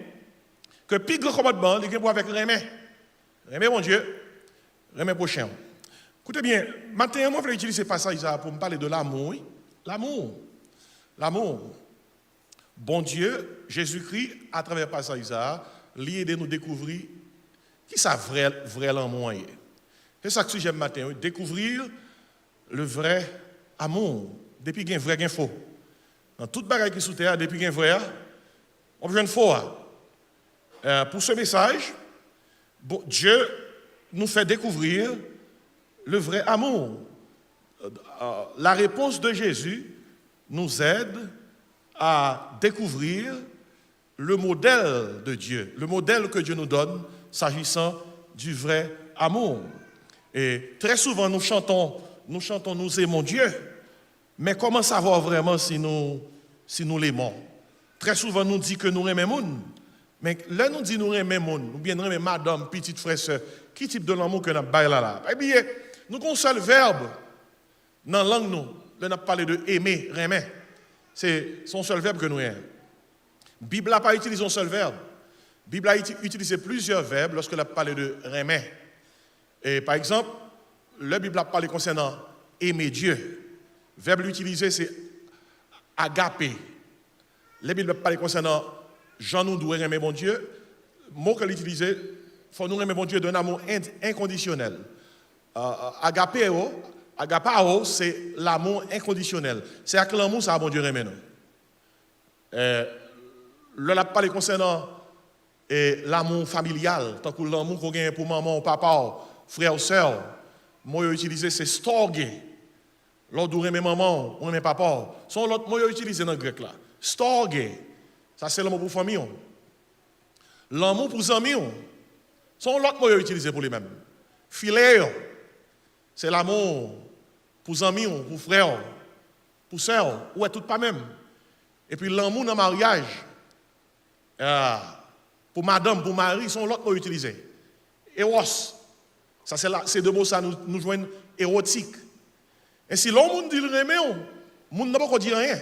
que le plus grand commandement, il est avec Rémé. Rémé, mon Dieu, Rémé prochain. Écoutez bien, maintenant, moi, je vais utiliser ce passage pour me parler de l'amour. Oui? L'amour. Bon Dieu, Jésus-Christ, à travers le passage, il de nous découvrir qui ça vrai l'amour est. C'est ça que j'aime matin, oui? Découvrir le vrai amour. Depuis qu'il y a un vrai, il y a un faux. Dans toute bagaille qui est sous terre, depuis qu'il y a un vrai, on besoin de faux. Pour ce message, Dieu nous fait découvrir le vrai amour. La réponse de Jésus nous aide à découvrir le modèle de Dieu, le modèle que Dieu nous donne s'agissant du vrai amour. Et très souvent, nous chantons, nous aimons Dieu, mais comment savoir vraiment si nous l'aimons? Très souvent, nous disons que nous aimons, mais là, nous disons nous aimons, ou bien nous aimons madame, petite frère, soeur, qui type de l'amour que nous avons là? Eh bien, nous avons un seul verbe dans la langue, nous avons parlé de aimer, aimer. C'est son seul verbe que nous avons. La Bible n'a pas utilisé un seul verbe. La Bible a utilisé plusieurs verbes lorsqu'elle a parlé de aimer. Et par exemple, la Bible a parlé concernant aimer Dieu. Le verbe utilisé, c'est agaper. La Bible a parlé concernant Jean nous doit aimer mon Dieu. Le mot qu'elle a utilisé, il faut nous aimer mon Dieu d'un amour inconditionnel. Agapeo, c'est l'amour inconditionnel. C'est avec l'amour, ça, bon Dieu aime nous. Là, a parlé concernant l'amour familial, tant que l'amour qu'on gagne pour maman, papa, frère ou soeur. Le mot utilisé, c'est storge. L'autre où aime maman, ou aime papa. Son l'autre mot utilisé dans le grec là. Storge, ça c'est l'amour pour famille. L'amour pour amis, son l'autre mot utilisé pour les mêmes. Philéo, c'est l'amour pour amis, pour frères, pour sœurs, ou est tout pas même. Et puis l'amour dans le mariage, pour madame, pour mari, sont l'autre mot utilisé. Eros, ça c'est deux mots ça nous joignent érotique. Et si l'homme dit le remé, on n'a pas dire rien.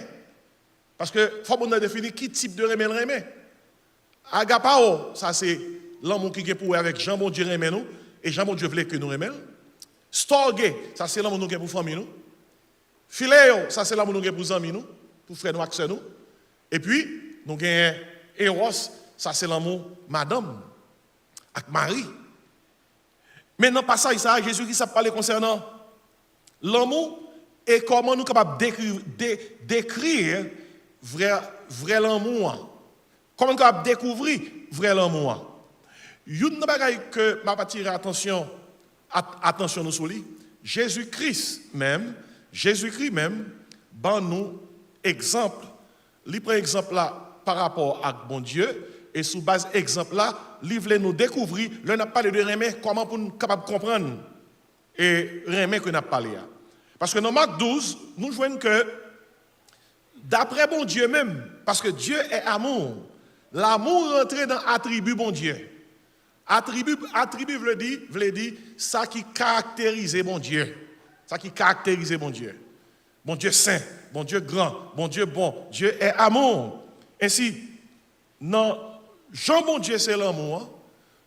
Parce que faut qu'on définir qui type de remé le remé. Agapao, ça c'est l'amour qui est pour avec Jean bon Dieu remé nous et Jean bon Dieu voulait que nous remé. Storge, ça c'est l'amour qui est pour famille nous. Philéo, ça c'est l'amour qui est pour amis nous, pour frères nous et sœurs nous. Et puis nous avons Eros, ça c'est l'amour madame avec Marie. Maintenant passage ça Jésus qui s'est parlé concernant l'amour et comment nous sommes capables d'écrire vrai l'amour. Comment nous sommes capables de découvrir vrai l'amour. Une chose que je vais attirer attention nous sur lui, Jésus-Christ même, ben nous exemple. Il prend exemple là par rapport à bon Dieu et sous base exemple là, il veut nous découvrir, là n'a parlé de remet comment pour nous capable comprendre et remet que n'a parlé. Parce que dans Marc 12, nous voyons que d'après bon Dieu même, parce que Dieu est amour, l'amour rentre dans attribut bon Dieu. Attribut veut dire ça qui caractérise bon Dieu. Ça qui caractérise bon Dieu. Bon Dieu saint, bon Dieu grand, bon Dieu bon. Dieu est amour. Ainsi, non, Jean bon Dieu c'est l'amour.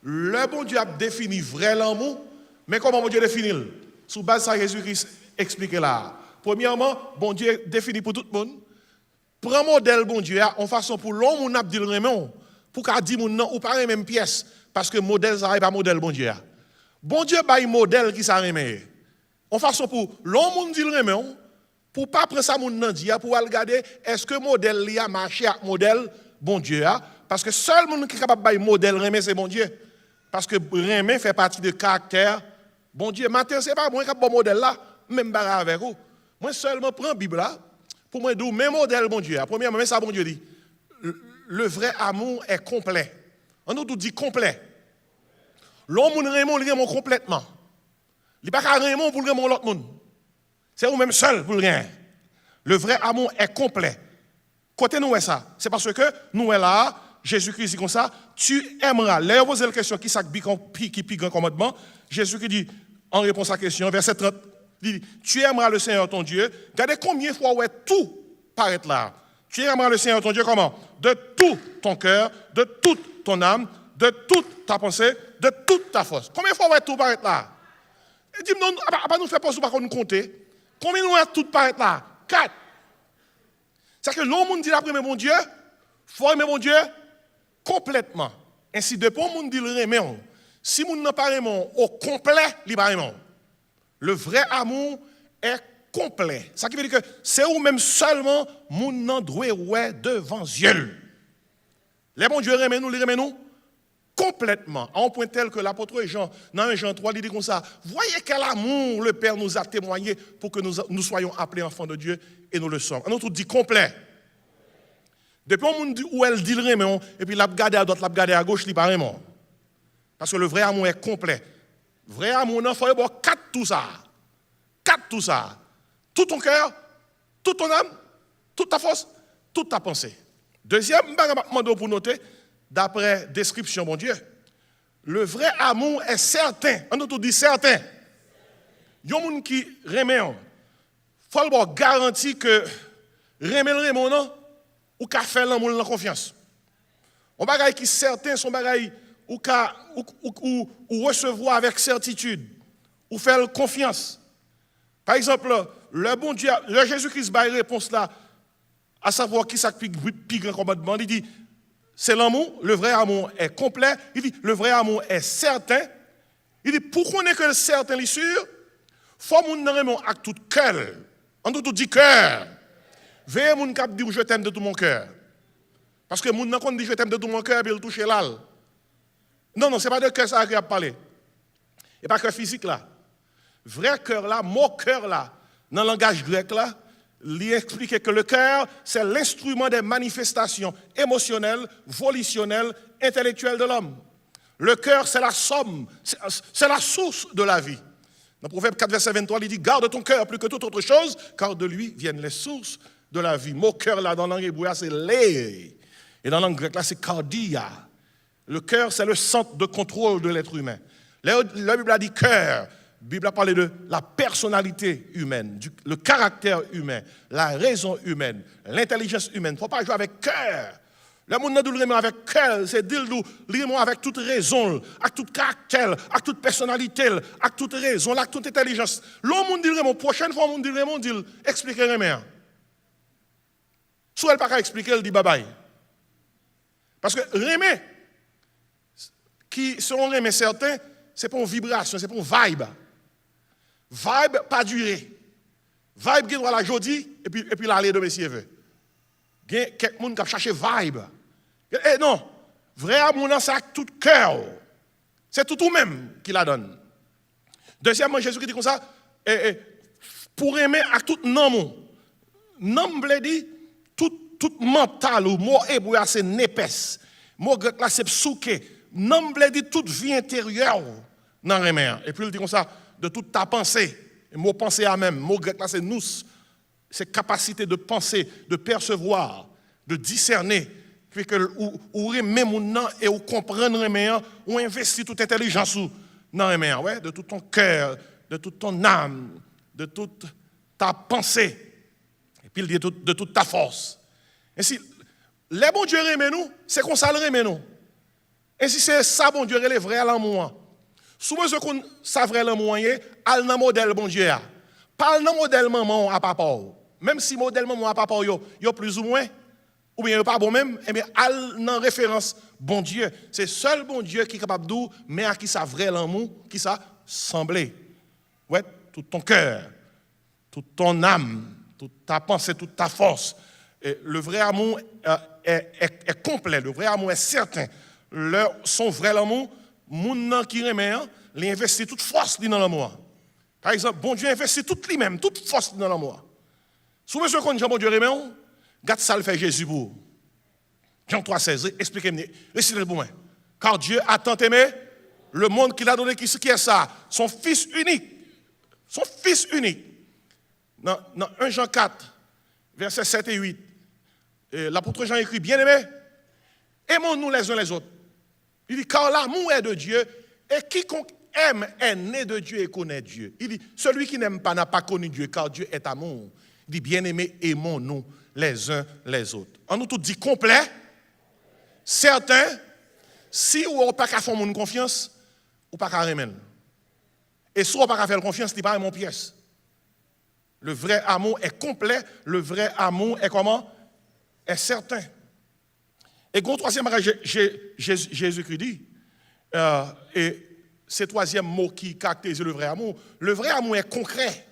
Le bon Dieu a défini vrai l'amour, mais comment bon Dieu définit? Sous base de ça, Jésus-Christ explique là. Premièrement, bon Dieu définit pour tout le monde. Prends modèle bon Dieu en façon pour l'homme on a dit le remon, pour qu'a dit mon non ou pas la même pièce parce que modèle ça n'est pas modèle bon Dieu. Bon Dieu bail modèle qui ça remet. En façon pour l'homme on dit le remon, pour pas prendre ça mon nan dit pour regarder est-ce que modèle li a marché avec modèle bon Dieu parce que seul monde qui est capable bail modèle remet c'est bon Dieu. Parce que remet fait partie de caractère bon Dieu. Matin c'est pas moi qui bon modèle là, même bagarre avec vous. Moi seulement prends Bible là. Pour moi, d'où même modèle, bon Dieu. Premièrement, ça, bon Dieu dit, le vrai amour est complet. On nous dit complet. L'homme, il aime complètement. Il n'y a pas qu'à aimer pour aimer l'autre monde. C'est vous-même seul pour le rien. Le vrai amour est complet. Côté nous, ça. C'est parce que nous, là, Jésus-Christ dit comme ça, tu aimeras. Là, vous posez la question, qui pique un commandement? Jésus-Christ dit, en réponse à la question, verset 30, il dit, tu aimeras le Seigneur ton Dieu. Regardez combien de fois où est tout paraît là. Tu aimeras le Seigneur ton Dieu comment? De tout ton cœur, de toute ton âme, de toute ta pensée, de toute ta force. Combien de fois où est tout paraît là? Il dit, non, pas nous faire pause pour nous compter. Combien de fois tout paraît là? 4. C'est-à-dire que l'homme dit après, mais mon Dieu, il faut aimer mon Dieu complètement. Ainsi, depuis qu'on dit le remet, si on n'a pas aimé au complet, il va aimer. Le vrai amour est complet. Ça qui veut dire que c'est où même seulement mon endroit ouais devant Dieu. Les bons Dieu remet nous complètement. À un point tel que l'apôtre Jean, dans Jean 3, il dit comme ça, voyez quel amour le Père nous a témoigné pour que nous soyons appelés enfants de Dieu et nous le sommes. On nous dit complet. Depuis on dit où elle dit le remet, et puis l'a regardé à droite, l'a regardé à gauche, il pas vraiment. Parce que le vrai amour est complet. Vrai amour, il faut avoir 4 tout ça. 4 tout ça. Tout ton cœur, toute ton âme, toute ta force, toute ta pensée. Deuxième, je vais pour noter, d'après description, mon Dieu, le vrai amour est certain. On nous dit certain. Il y a des gens qui remet. Il faut avoir garantie que remet le remon, non? Ou qu'a fait l'amour dans confiance. On bagaille qui certain, son bagaille ou recevoir avec certitude, ou faire confiance. Par exemple, le bon Dieu, le Jésus-Christ a une réponse là, à savoir qui ça pique grand commandement. Il dit, c'est l'amour, le vrai amour est complet. Il dit, le vrai amour est certain. Il dit, pour qu'on ait que le certain, il sûr, il faut que nous aimions avec tout cœur. On tout dit cœur. Veillez mon cap dire je t'aime de tout mon cœur. Parce que mon quand dit je t'aime de tout mon cœur, il touche l'al. Non, ce n'est pas de cœur ça qui a parlé. Et pas cœur physique là. Vrai cœur là, mot cœur là, dans le langage grec là, il explique que le cœur, c'est l'instrument des manifestations émotionnelles, volitionnelles, intellectuelles de l'homme. Le cœur, c'est la somme, c'est la source de la vie. Dans Proverbe 4, verset 23, il dit, garde ton cœur plus que toute autre chose, car de lui viennent les sources de la vie. Mot cœur là, dans la langue hébreu, c'est lé. Et dans la langue grecque là, c'est cardia. Le cœur, c'est le centre de contrôle de l'être humain. La Bible a dit cœur. La Bible a parlé de la personnalité humaine, le caractère humain, la raison humaine, l'intelligence humaine. Il ne faut pas jouer avec cœur. Le monde ne doit avec cœur, c'est dire avec toute raison, avec tout caractère, avec toute personnalité, avec toute raison, avec toute intelligence. L'homme dit vraiment, prochaine fois, on dit vraiment, dit expliquez rien. Soit elle n'a pas expliquer, elle dit bye bye. Parce que Rémé, qui selon Rémé certain, c'est pas une vibration, c'est pas une vibe. Vibe, pas durée. Vibe qui doit la jodi et puis l'aller de monsieur veut. Il y a quelqu'un qui a cherché vibe. Eh non, vrai amour c'est avec tout cœur. C'est tout même qui la donne. Deuxièmement, Jésus qui dit comme ça, pour aimer à tout nom. Nom veut dire tout mental ou mot hébreu c'est népès. Mot grec là c'est psouké. Nom veut dire toute vie intérieure dans aimer. Et puis il dit comme ça de toute ta pensée. Le mot penser à même, mot grec là c'est nous. C'est capacité de penser, de percevoir, de discerner. Puis que ou aimer mon nom et ou comprendre aimer ou investir toute intelligence dans aimer, ouais, de tout ton cœur, de toute ton âme, de toute ta pensée. Et puis il dit de toute ta force. Ainsi, les bons dieux aiment nous, c'est qu'on ça aime nous. Ainsi c'est ça bon Dieu les vrais l'amour. Souvent ce qu'on ça vrai l'amour al dans modèle bon Dieu a. Pas dans modèle maman à papa. Même si modèle maman à papa yo plus ou moins ou bien pas bon même, eh bien al dans référence bon Dieu, c'est seul bon Dieu qui est capable d'où mais à qui ça vrai l'amour, qui ça semblé. Ouais, tout ton cœur, toute ton âme, toute ta pensée, toute ta force. Et le vrai amour est complet, le vrai amour est certain. Son vrai amour, moun qui remet, il investit toute force dans l'amour. Par exemple, bon Dieu investit toute lui-même, toute force dans l'amour. Souvent, ce qu'on dit, bon Dieu remet, regarde ça le fait Jésus pour. Jean 3,16, expliquez-moi, récitez-le pour moi. Car Dieu a tant aimé le monde qu'il a donné, qui est ça? Son Fils unique. Son Fils unique. Dans 1 Jean 4, versets 7 et 8, l'apôtre Jean écrit, bien-aimés, aimons-nous les uns les autres. Il dit, car l'amour est de Dieu, et quiconque aime est né de Dieu et connaît Dieu. Il dit, celui qui n'aime pas n'a pas connu Dieu, car Dieu est amour. Il dit, bien-aimés, aimons-nous les uns les autres. On nous tout dit complet, certain, si ou n'avez pas qu'à faire mon confiance, ou pas qu'à remettre. Et si ou pas qu'à faire confiance, ce n'est pas mon pièce. Le vrai amour est complet, le vrai amour est comment? Est certain. Et le troisième bagage, Jésus-Christ dit, et c'est le troisième mot qui caractérise le vrai amour est concret.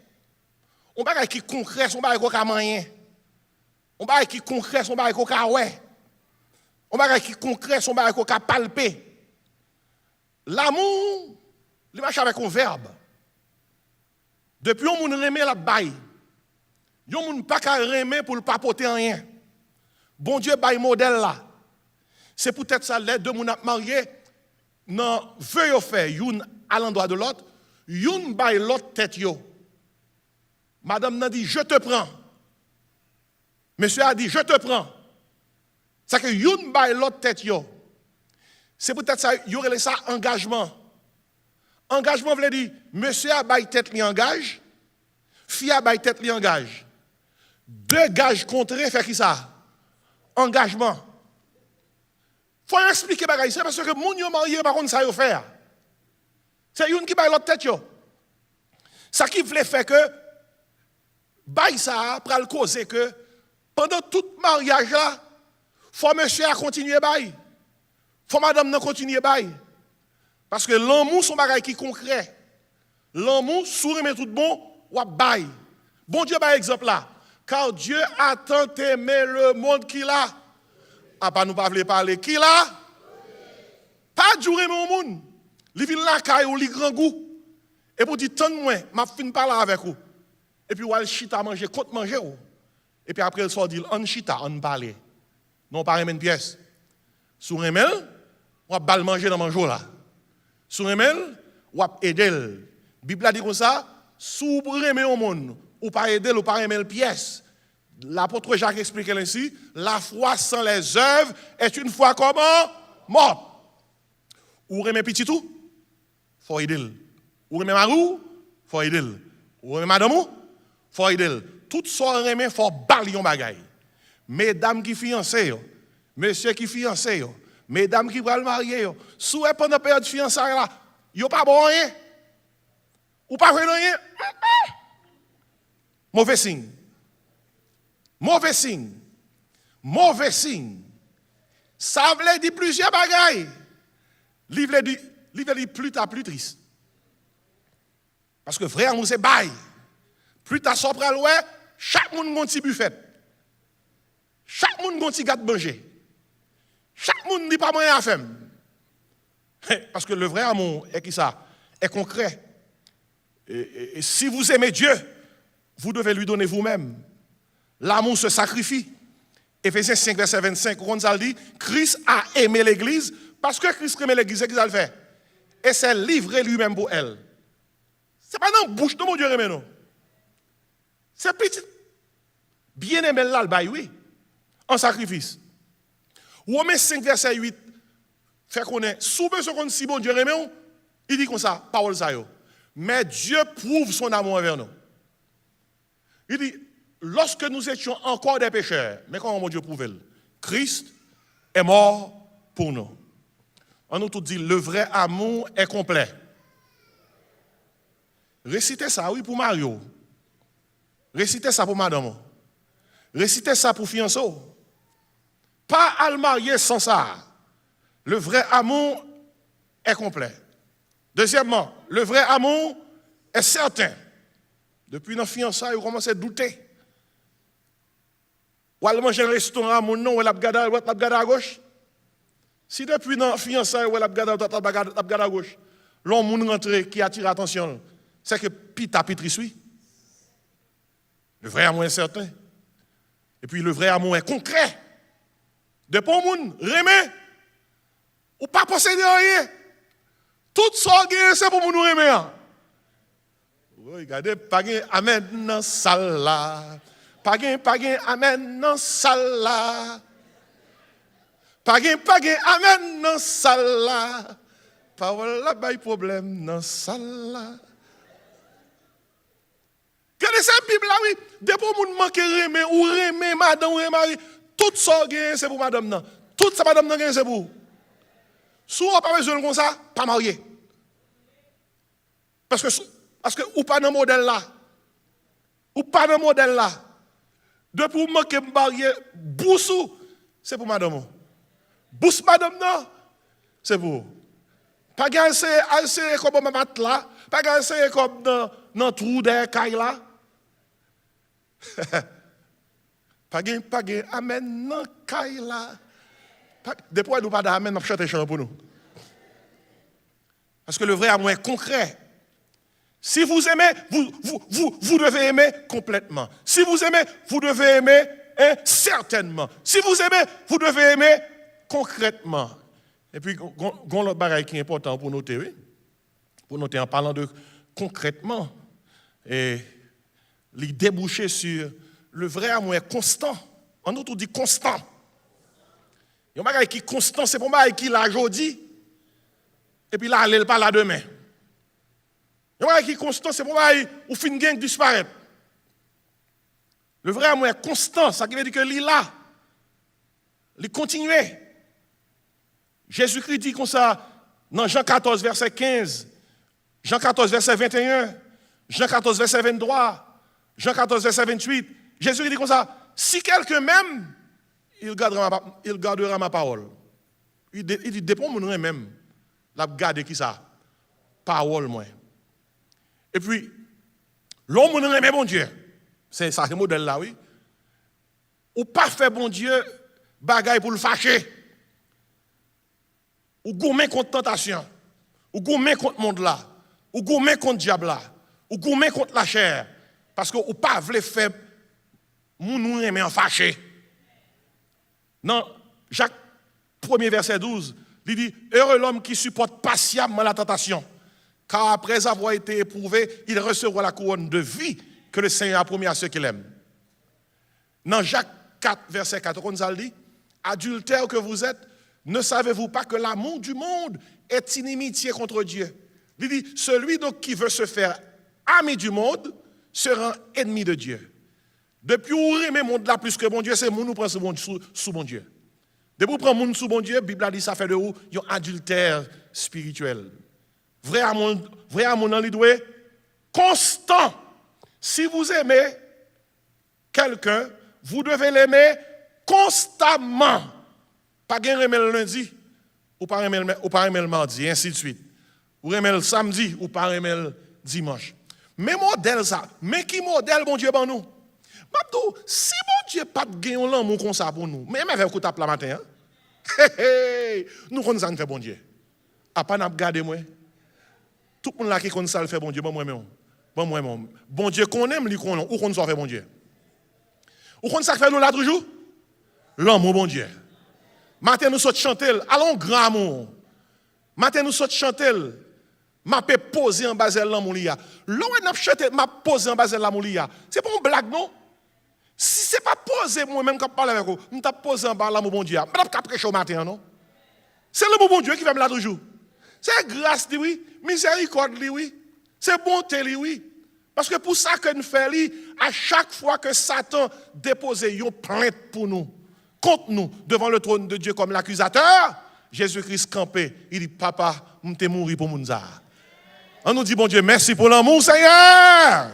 On ne bagage qui concret, son bagage qui moyen. On bagage qui concret, son bagage qui ouais. On bagage qui concret, son bagage qui palpé. L'amour, il marche avec un verbe. Depuis on moun remet la baille. Yon moun pas ka remet pour le papoter rien. Bon Dieu baille modèle là. C'est peut-être ça les deux moun mariés nan veut yo faire youn à l'endroit de l'autre, youn baille l'autre tête yo. Madame n'a dit je te prends. Monsieur a dit je te prends. C'est que youn baille l'autre tête yo. C'est peut-être ça y aurait ça engagement. Engagement veut dire monsieur a baille tête li engage, fille a baille tête li engage. Deux gages contraires fait qui ça? Engagement. Faut expliquer bagay ça parce que moun yo marié par contre ça yo faire. C'est une qui baille l'autre tête yo. Ça qui voulait faire que bail ça pral causer que pendant tout mariage là, faut monsieur a continuer bail. Faut madame n'a continuer bail. Parce que l'amour son bagay qui concret. L'amour sourire tout bon ou bail. Bon Dieu par exemple là, car Dieu a tant aimé le monde qu'il a. Ah pas nous pas vle parler qui là? Pas du aimer au monde. Li vinn la kay ou li grand goût. Et pour dire tant moi, m'a fin parler avec vous. Et puis ou al chita manger, compte manger ou. Et puis après il sort dit on chita, on parler. Non pas remen pièce. Sou remel, ou bal manger dans manjo là. Sou remel, ou aider. Bible a dit comme ça, sou remen au monde, ou pas aider ou pas remen pièce. L'apôtre Jacques explique ainsi, la foi sans les œuvres est une foi comment? Morte. Ou remet petit tout? Faut aider. Ou remet marou? Faut aider. Ou remet madame? Faut aider. Tout ça remet faut bal yon bagay. Mesdames qui fiancées, monsieur qui fiancé, mesdames qui vont le marier, sous pendant période de fiançailles là, yo pas bon rien. Ou pas rien. Mauvais signe. Mauvais signe. Mauvais signe. Ça veut dire plusieurs bagailles. Livre dit plus tard plus triste. Parce que vrai amour c'est bail. Plus ta sort pral ouais, chaque monde gon ti buffet. Chaque monde gon ti gâte manger. Chaque monde dit pas moyen à faire. Parce que le vrai amour est qui ça? Est concret. Et si vous aimez Dieu, vous devez lui donner vous-même. L'amour se sacrifie. Éphésiens 5, verset 25, on dit, Christ a aimé l'Église parce que Christ aimait l'Église, c'est ce qu'il a fait. Et s'est livré lui-même pour elle. Ce n'est pas dans la bouche de mon Dieu, non. C'est petit. Bien aimé là, oui, en sacrifice. Romains 5, verset 8, fait qu'on est sous besoin qu'on si bon Dieu aimé, il dit comme ça, parole ça yo. Mais Dieu prouve son amour envers nous. Il dit, lorsque nous étions encore des pécheurs, mais comment mon Dieu prouve? Christ est mort pour nous. On nous tout dit, le vrai amour est complet. Récitez ça, oui, pour Mario. Récitez ça pour madame. Récitez ça pour fianço. Pas à le marier sans ça. Le vrai amour est complet. Deuxièmement, le vrai amour est certain. Depuis notre fiançailles, vous commencez à douter. Ou aller manger un restaurant, mon nom, ou la gade à gauche. Si depuis notre fiançailles, ou la gade à gauche, l'homme rentre qui attire l'attention, c'est que pita pitri suit. Le vrai amour est certain. Et puis le vrai amour est concret. De bon monde, remet, ou pas posséder rien. Tout ça, c'est pour nous remettre. Regardez, pas de amen dans salle là. Pas de amen dans salle là. Pas de amen dans salle là. Parole là, pas de problème dans salle là. Regardez cette Bible là, oui. Des pour moun manque remet ou remet madame ou remet. Tout ça, c'est pour madame non. Tout ça, madame non, c'est pour. Si vous n'avez pas besoin de ça, pas marié. Parce que ou pas dans le modèle là. Ou pas dans le modèle là. Depuis vous manquez marié, boussou, c'est pour madame. Bousse madame non, c'est pour. Pas gasser comme un matelas, pas gasser comme dans trou des cailles là. Pas amen non caille là. Depuis nous pas d'amen, on chante chant pour nous. Parce que le vrai amour est concret. Si vous aimez, vous devez aimer complètement. Si vous aimez, vous devez aimer certainement. Si vous aimez, vous devez aimer concrètement. Et puis, il y a l'autre bagage qui est important pour noter, oui. Pour noter en parlant de concrètement, et les déboucher sur le vrai amour est constant. En nous, dit constant. Il y a un bagage qui est constant, c'est pour moi qui l'a aujourd'hui. Et puis là, elle pas là demain. Il y a un bagage qui est constant, c'est pour moi où fin gang disparaît. Le vrai amour est constant, ça veut dire que il est là. Il continue. Jésus-Christ dit comme ça dans Jean 14, verset 15, Jean 14, verset 21, Jean 14, verset 23, Jean 14, verset 28. Jésus dit comme ça, si quelqu'un m'aime, il gardera ma parole. Il dit, dépend de mon même. La garde qui ça? Parole, moi. Et puis, l'homme ne remet bon Dieu. C'est ça, le modèle là, oui. Ou pas fait bon Dieu, bagaille pour le fâcher. Ou gourmet contre tentation. Ou gourmet contre le monde là. Ou gourmet contre le diable là. Ou gourmet contre la chair. Parce que ou pas voulez faire moun remet en fâché. Non, Jacques 1er verset 12, il dit, heureux l'homme qui supporte patiemment la tentation, car après avoir été éprouvé, il recevra la couronne de vie que le Seigneur a promis à ceux qui l'aiment. Dans Jacques 4, verset 4, on nous dit, adultère que vous êtes, ne savez-vous pas que l'amour du monde est inimitié contre Dieu? Il dit, celui donc qui veut se faire ami du monde sera ennemi de Dieu. Depuis où remet le monde là plus que bon Dieu, c'est nous prend sous bon Dieu. Depuis où prend le monde sous bon Dieu, la Bible a dit ça fait de où il y a un adultère spirituel. Vrai amour dans l'idée constant. Si vous aimez quelqu'un, vous devez l'aimer constamment. Pas aimer le lundi, ou pas aimer le mardi, et ainsi de suite. Ou aimer le samedi, ou pas aimer le dimanche. Mais modèle ça, mais qui modèle bon Dieu pour nous? Mabdou, si bon Dieu pas de gagner l'amour comme ça pour nous, mais avec coup tape la matin, nous connaissons ça fait bon Dieu. A pas n'a regarder moi. Tout le monde là qui connaît ça le fait bon Dieu, bon moi. Bon Dieu qu'on aime, lui qu'on ou qu'on ça fait bon Dieu. Ou qu'on ça fait nous là toujours? L'amour bon Dieu. Matin nous saute chanter, allons grand amour. Matin nous saute chanter. M'a posé en bas de l'amour lia. L'on n'a chanté m'a posé en bas de l'amour lia. C'est pas une blague non? Si c'est pas posé moi même quand parler avec vous, m't'a posé en bas l'amour bon Dieu. M't'a pas prêcher au matin non? C'est l'amour bon Dieu qui va me là toujours. C'est grâce lui oui, miséricorde lui oui. C'est bonté lui oui. Parce que pour ça que nous faisons, à chaque fois que Satan dépose une plainte pour nous, contre nous, devant le trône de Dieu comme l'accusateur, Jésus-Christ campé, il dit, papa, je t'ai mouru pour Mounza. On nous dit, bon Dieu, merci pour l'amour, Seigneur.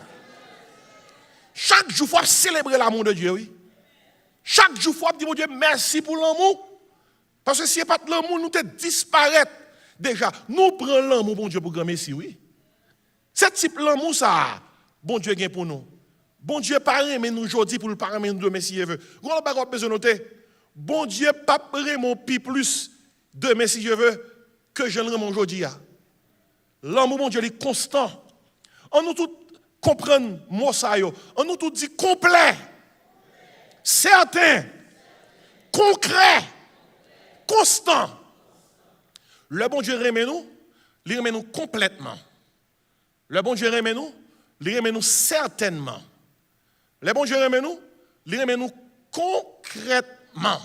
Chaque jour, il faut célébrer l'amour de Dieu, oui. Chaque jour, il faut dire, bon Dieu, merci pour l'amour. Parce que si ce n'est pas de l'amour, nous te disparaître. Déjà, nous prenons l'amour, bon Dieu, pour grand merci, oui. Ce type l'amour, ça, bon Dieu gagne pour nous. Bon Dieu pas aimer nous aujourd'hui pour le pas aimer nous demain si il veut. Vous avez besoin de noter. Bon Dieu pas mon pi plus demain si je veux que je le rends aujourd'hui. L'amour bon Dieu est constant. On nous tout comprendre mot ça yo. On nous tout dit complet. Certain. Concret. Constant. Le bon Dieu remet nous, il remet nous complètement. Le bon Dieu remet nous, il remet nous certainement. Le bon Dieu remet nous, il remet nous concrètement.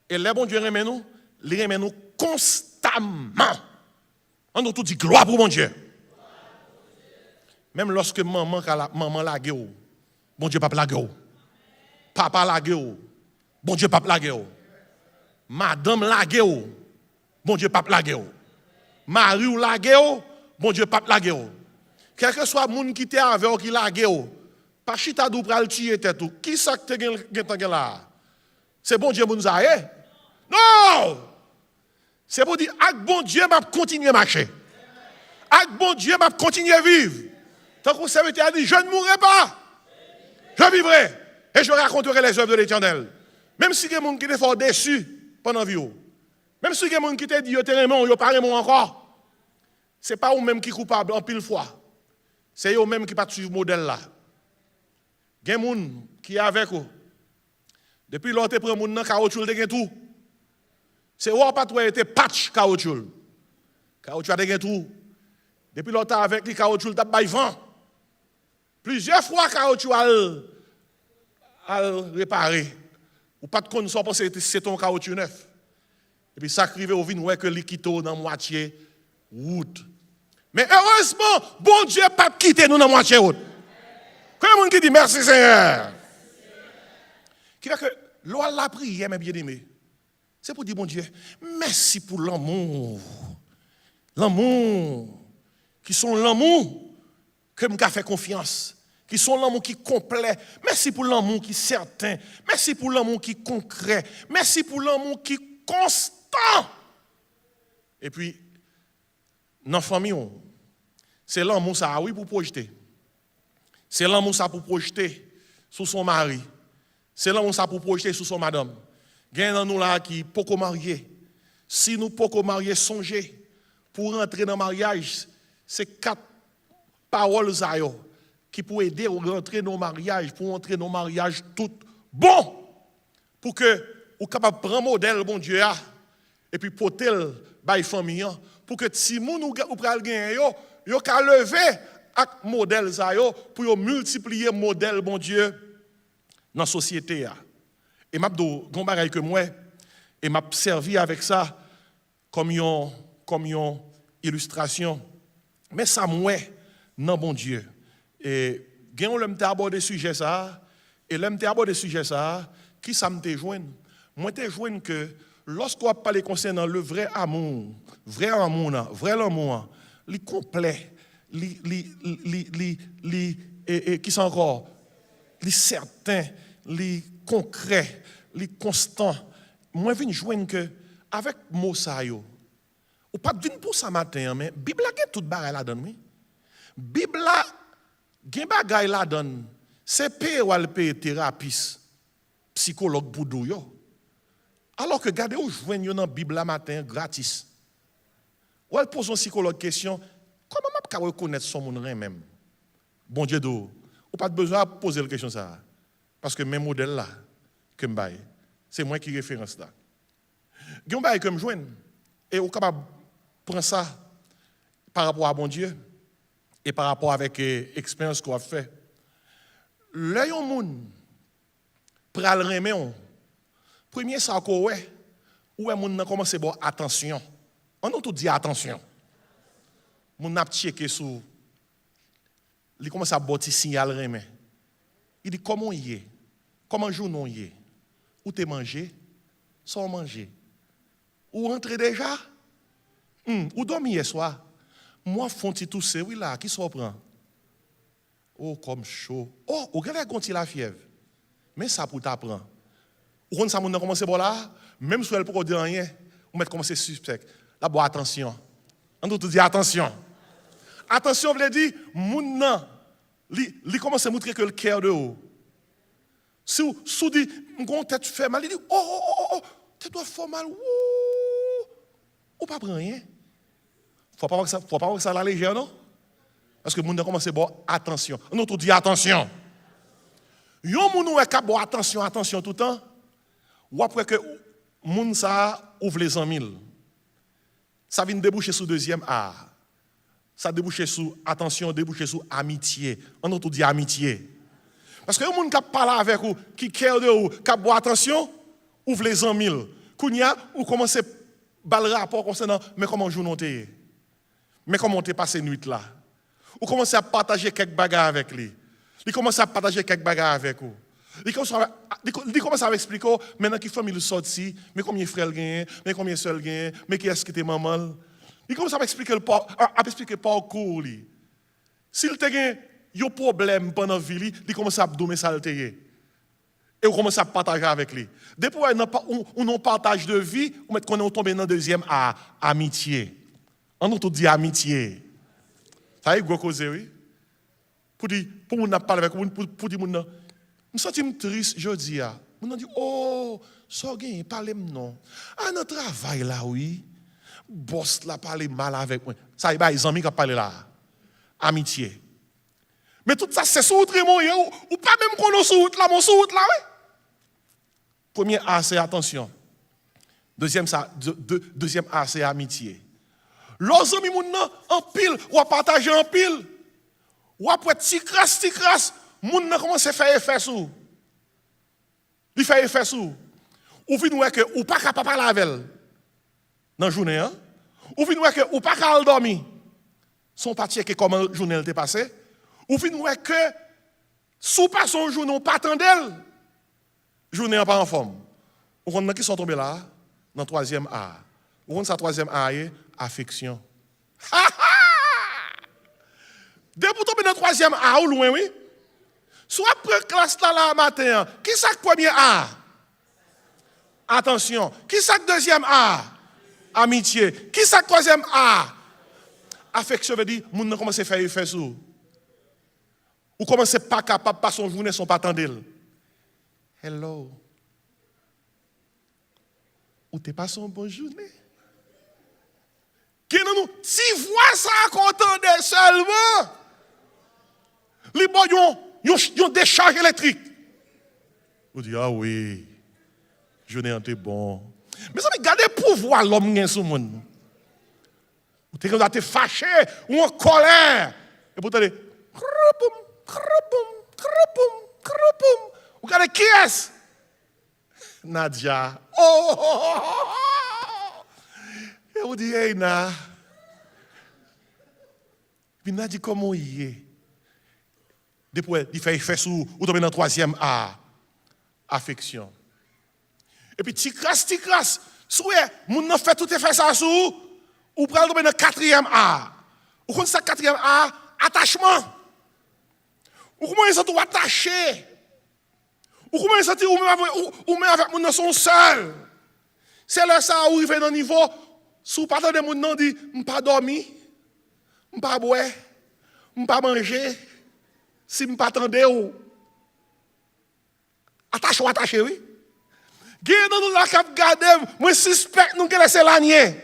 Et le bon Dieu remet nous, il remet nous constamment. On nous tout dit gloire pour mon Dieu. Même lorsque maman lague, bon Dieu pas lague. Papa lague, bon Dieu pas lague. Madame lague, bon Dieu pas lague. Marie ou lague, bon Dieu pas lague. Quel que soit le monde qui était avec ou qui lague, pas chita dou pral tuer tête ou. Qui ça que te là? C'est bon Dieu nous a non! C'est pour dire avec bon Dieu m'a continuer à marcher. Avec bon Dieu m'a continuer à vivre. Tant que serviteur a dit je ne mourrai pas. Je vivrai et je raconterai les œuvres de l'Éternel. Même si il y a des gens qui étaient fort déçus pendant la vie. Même si il y a des gens qui étaient dit yo térémon, yo pas rémon encore. C'est pas eux même qui coupable en pile fois. C'est eux même qui pas suivre modèle là. Il y a des gens qui est avec eux. Depuis l'autre prend moun nan caoutchouc de gen tout. C'est ou pas toi était patch caoutchouc. Caoutchouc de gen tout. Depuis l'autre avec les caoutchouc t'a bay vent. Plusieurs fois caoutchouc a réparé. Ou pas de connaissance parce que c'est ton caoutchouc neuf. Et puis ça arrive au vin ouais que l'équito dans moitié route. Mais heureusement, bon Dieu pas quitter nous dans moitié route. Comment qui dit merci Seigneur? Qui fait que l'on la prière, mes bien-aimés, c'est pour dire, bon Dieu, merci pour l'amour. L'amour, qui sont l'amour que je fait confiance, qui sont l'amour qui est complet. Merci pour l'amour qui est certain. Merci pour l'amour qui est concret. Merci pour l'amour qui est constant. Et puis, dans la famille, c'est l'amour ça, oui, pour projeter. C'est l'amour ça pour projeter sur son mari. C'est l'amour ça pour projeter sur son madame. Il y a nous là qui pas mariés. Si nous pas mariés, songez pour rentrer dans le mariage, c'est 4 paroles qui pour aider à rentrer dans le mariage, pour entrer dans le mariage tout bon, pour que vous capable prendre modèle bon Dieu et puis porter by famille pour que si moun ou pral gagner yo ka lever ak modèle ça yo pour multiplier modèle bon Dieu dans la société. Et m'a do gon bagay que moi et m'a servi avec ça comme une illustration. Mais ça moi non bon Dieu. Et gen l'aime aborder sujet ça et l'aime aborder sujet ça qui ça me te joindre. Moi te joindre que lorsqu'on parle concernant le vrai amour, vrai l'amour, li complet, qui sont encore li certain, li concret, li constant. Moi vinn joindre que avec mot ça yo. Ou pas vinn pour ça matin mais Bible a tout barre là dedans oui. Bible gen bagay la donne, c'est payer ou al payer thérapeute, psychologue pour dou yo. Alors que gardez ou joignent dans la Bible la matin gratis. Ou elle pose un psychologue question, comment je peux reconnaître son monde même? Bon Dieu d'eau, ou pas besoin de poser la question ça. Parce que même modèle là, que m'baye, c'est moi qui référence là. Gen bail comme joine et ou capable prendre ça par rapport à bon Dieu et par rapport avec expérience qu'on a fait. L'œil au monde pral remet on. Premier ça ko ouais, ou est monde commencer bon attention. On nous tout dit attention. Moun n'a checké sous il commence à botter signal remet. Il dit comment y est? Comment jour non y est? Ou t'es mangé? Sans manger. Ou rentrez déjà? Ou dormi hier soir? Moi, font-ils tout ça, oui là, qui s'en prend? Oh, comme chaud. Oh, ou regardez quand il a fièvre. Mais ça pour t'apprendre. Ou quand ça m'a commencé par là, même si elle ne peut dire rien, ou mettre commencer suspect. Là, bon, attention. On doit dire attention. Attention, veut dire, moun nan, li commence à montrer que le cœur de haut. Si vous dit, mon tête fait mal, il dit, oh, tête doit faire mal, ou pas prendre rien. Faut pas voir que ça la légère, non? Parce que le monde a commencé à dire attention. On a tout dit attention. Yon moun qui a bon attention tout le temps, ou après que moun ça ouvre les 100 000. Ça vient déboucher sur deuxième art. Ça débouche sur attention, débouche sur amitié. On a tout dit amitié. Parce que les gens qui parlent avec vous, qui cœur de vous, qui boit attention, ouvre les 100 000. Kounya, ou commencez à baler rapport concernant, mais comment vous non t'es? Mais comment t'es passé nuit là? Ou commencez à partager quelques bagages avec lui. Il commence à partager quelques bagages avec vous. Il commence à expliquer, maintenant qui famille sorti, mais combien de frères gagnent, mais combien de soeurs gagnent, mais qui est-ce qui était maman? Il commence à expliquer le parcours. S'il te gagne, il y a un problème pendant la vie, il commence à abdominer ça. Et on commence à partager avec lui. Depuis on partage de vie, on met qu'on est tombé dans le deuxième A, amitié. On nous dit amitié. Ça y est, gros cause, oui. Pour nous parler avec vous, pour dire, nous sommes tristes, je dis, nous dit, oh, ça gagne, parlez non. À notre travail là, oui. Boss là, parle mal avec moi. Ça y est, les amis qui parlent là. Amitié. Mais tout ça, c'est sous route, ou pas même qu'on est sous route là, mon sous route là, oui. Premier A, c'est attention. Deuxième A, c'est amitié. Leurs amis, en pile, ou à partager en pile, ou après, ti crasse, moun nan commence à faire effet sous. Il fait effet sous. Ou vient nous que ou pas capable parler avec elle dans la journée, hein? Ou vient nous que ou pas capable dormir. Son pas checker comment la journée était passée. Ou vient nous que sous pas son journée, on pas attendel. Journée pas en forme. Ou qu'on qui sont tombés là dans troisième A. Ou qu'on sa troisième A affection. Depuis tomber dans troisième A ou loin oui. Soit après classe là matin, qui ça premier A? Attention, qui ça deuxième A? Amitié. Qui ça troisième A? Affection veut dire moun nan commence à faire effet sur. Ou commence pas capable pas son journée son pas tendel. Hello. Ou t'es pas son bonne journée? Qui nous si voix ça qu'entendait seulement. Les boyons yon décharge électrique. Vous dites ah oui. Journée était bon. Mais ça me garde pouvoir l'homme gagne sur monde. Ou t'es comme fâché ou en colère. Et pour t'aller ou regardez qui est-ce? Nadia. Oh! Et vous dites, hey, na. Puis Nadia, comment il est? Depuis, il fait sous, ou tombe dans le troisième A. Affection. Et puis, tu crasses. Souhait, moun nan fait tout fait ça sous, ou pral tomber dans le quatrième A. Ou quand ça quatrième A, attachement. Ou comment ils sont tout attachés? Ou comment ils sont ou même avec moun son seul. C'est là ça où il fait dans le niveau, sous pas de moun nan dit, m'pas dormi, m'pas boire, m'pas manger, Si je ne m'attendais ou. Attaché, oui. Gardez nous la cap garder, moi suspect nous que c'est l'année.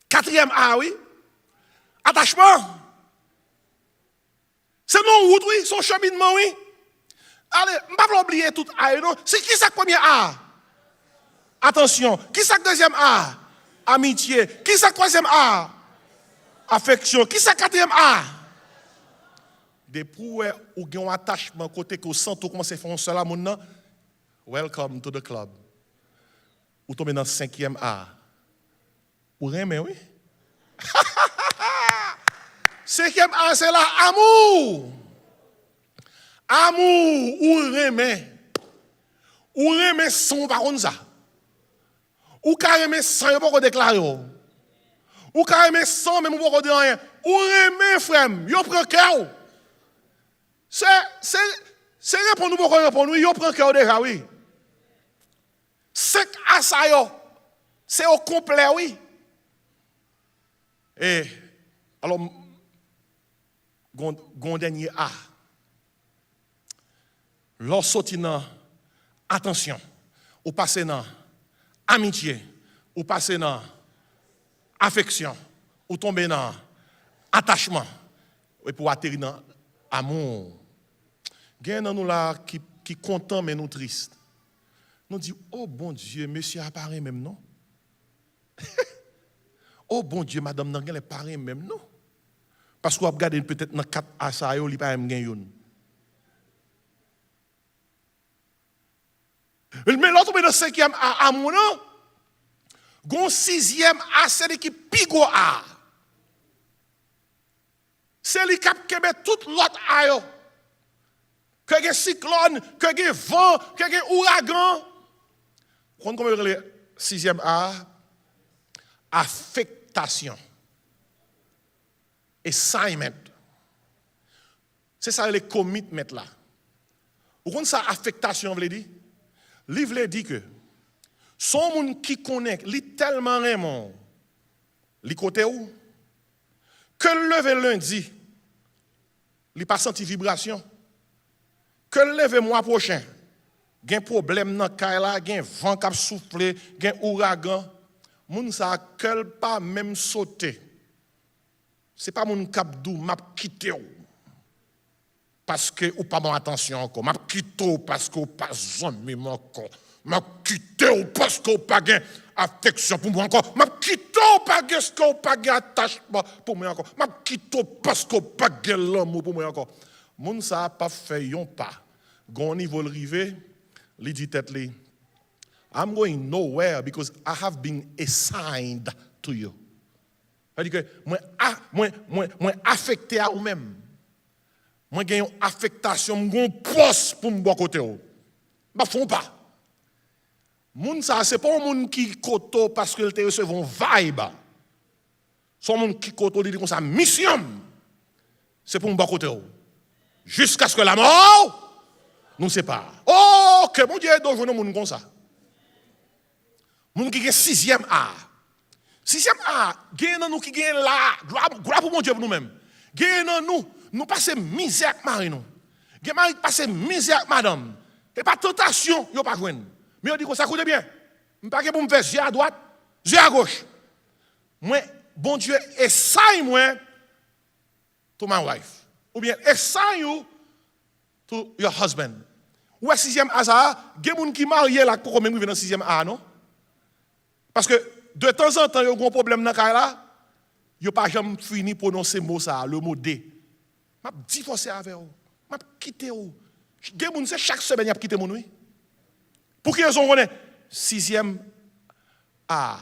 4e A, oui. Attachement. C'est non route, oui, son cheminement, oui. Allez, je ne vais pas oublier tout A, non. C'est qui ça premier A? Attention. Qui ça deuxième A? Amitié. Qui ça troisième A? Affection. Qui ça 4e A? Depuis où vous avez un attachement côté que vous sentez comment c'est fait seul à mon welcome to the club. Vous tombez dans 5e A. Vous aimez, oui? 5e A, c'est là, amour. Amour, ou aimez. Ou aimez sans par contre ça. Ou carrément sans, vous ne déclarer. Ou carrément sans, même vous ne dire rien. Ou aimez, frère, vous prenez cœur. C'est répondre pour répondre, vous prenez cœur déjà, oui. 5 A, ça, c'est au complet, oui. Et, alors, gon dernier A. Lorsque sorti dans attention, ou passez dans amitié, ou passez dans affection, ou tomber dans attachement, et pour atterrir dans amour. Gen dans nous là qui content mais nous triste. Nous dit oh bon Dieu, monsieur apparaît même non. Oh bon Dieu, madame nan gen apparaît même non. Parce qu'on a regardé peut-être dans 4 A ça yo li pa même gen yon. Mais l'autre dans 5e A amour non. Gon 6e A c'est l'équipe pigo A. C'est lui qui a tout l'autre A yo. Que gen cyclone, que gen vent, que gen ouragan. Quand on regarde le 6e A, affectation. Assignment. C'est ça les commitments là. Vous comprenez ça affectation veut dire? Li veut dire que son monde qui connaît, li tellement Raymond, li côté où que lever lundi, li pas senti vibration. Que lever mois prochain, gen problème dans kay la, gen vent k'ap souffler, gen ouragan, moun sa keul pas même sauter. C'est pas mon cap dou m'a quitté parce que ou pas mon attention encore, m'a quitté parce que ou pas zami encore. M'a quitté parce que ou pas gen affection pour moi encore. M'a quitté parce que ou pas gen attachement pour moi encore. M'a quitté parce que ou pas gen l'amour pour moi encore. Moun sa pas fait yon pas. Gon niveau rivé, li dit tête li, I'm going nowhere because I have been assigned to you. C'est-à-dire que moi affecté à vous-même. Moi j'ai une affectation, mon poste pour me boire côté ou. Bah font pas. Moun ça c'est pas un monde qui koto parce que il te recevon vibe. Son monde qui koto dit comme ça mission. C'est pour me boire côté ou. Jusqu'à ce que la mort nous sépare. Oh, que mon Dieu donc je monde comme ça. Moun qui est 6e A. 6e A, gen nan nous qui gen là, gloire pour mon Dieu pour nous-mêmes. Gen nan nous passer misère avec mari nous. Gen mari passer misère avec madame. Et pas tentation, yo pas joindre. Mais on dit que ça coûte bien. M'pas pour me faire yeux à droite, yeux à gauche. Moi, bon Dieu, essaye moi to my wife. Ou bien essaye you to your husband. Ou est 6e A ça, gen moun qui marié là pour même dans 6e A non? Parce que de temps en temps, il y a un problème dans le cas là, il n'y a pas jamais fini de prononcer le mot ça, le mot D. Je vais divorcer avec vous. Je vais quitter vous. Chaque semaine, il a quitté mon oui. Pour qui raison on est 6e A.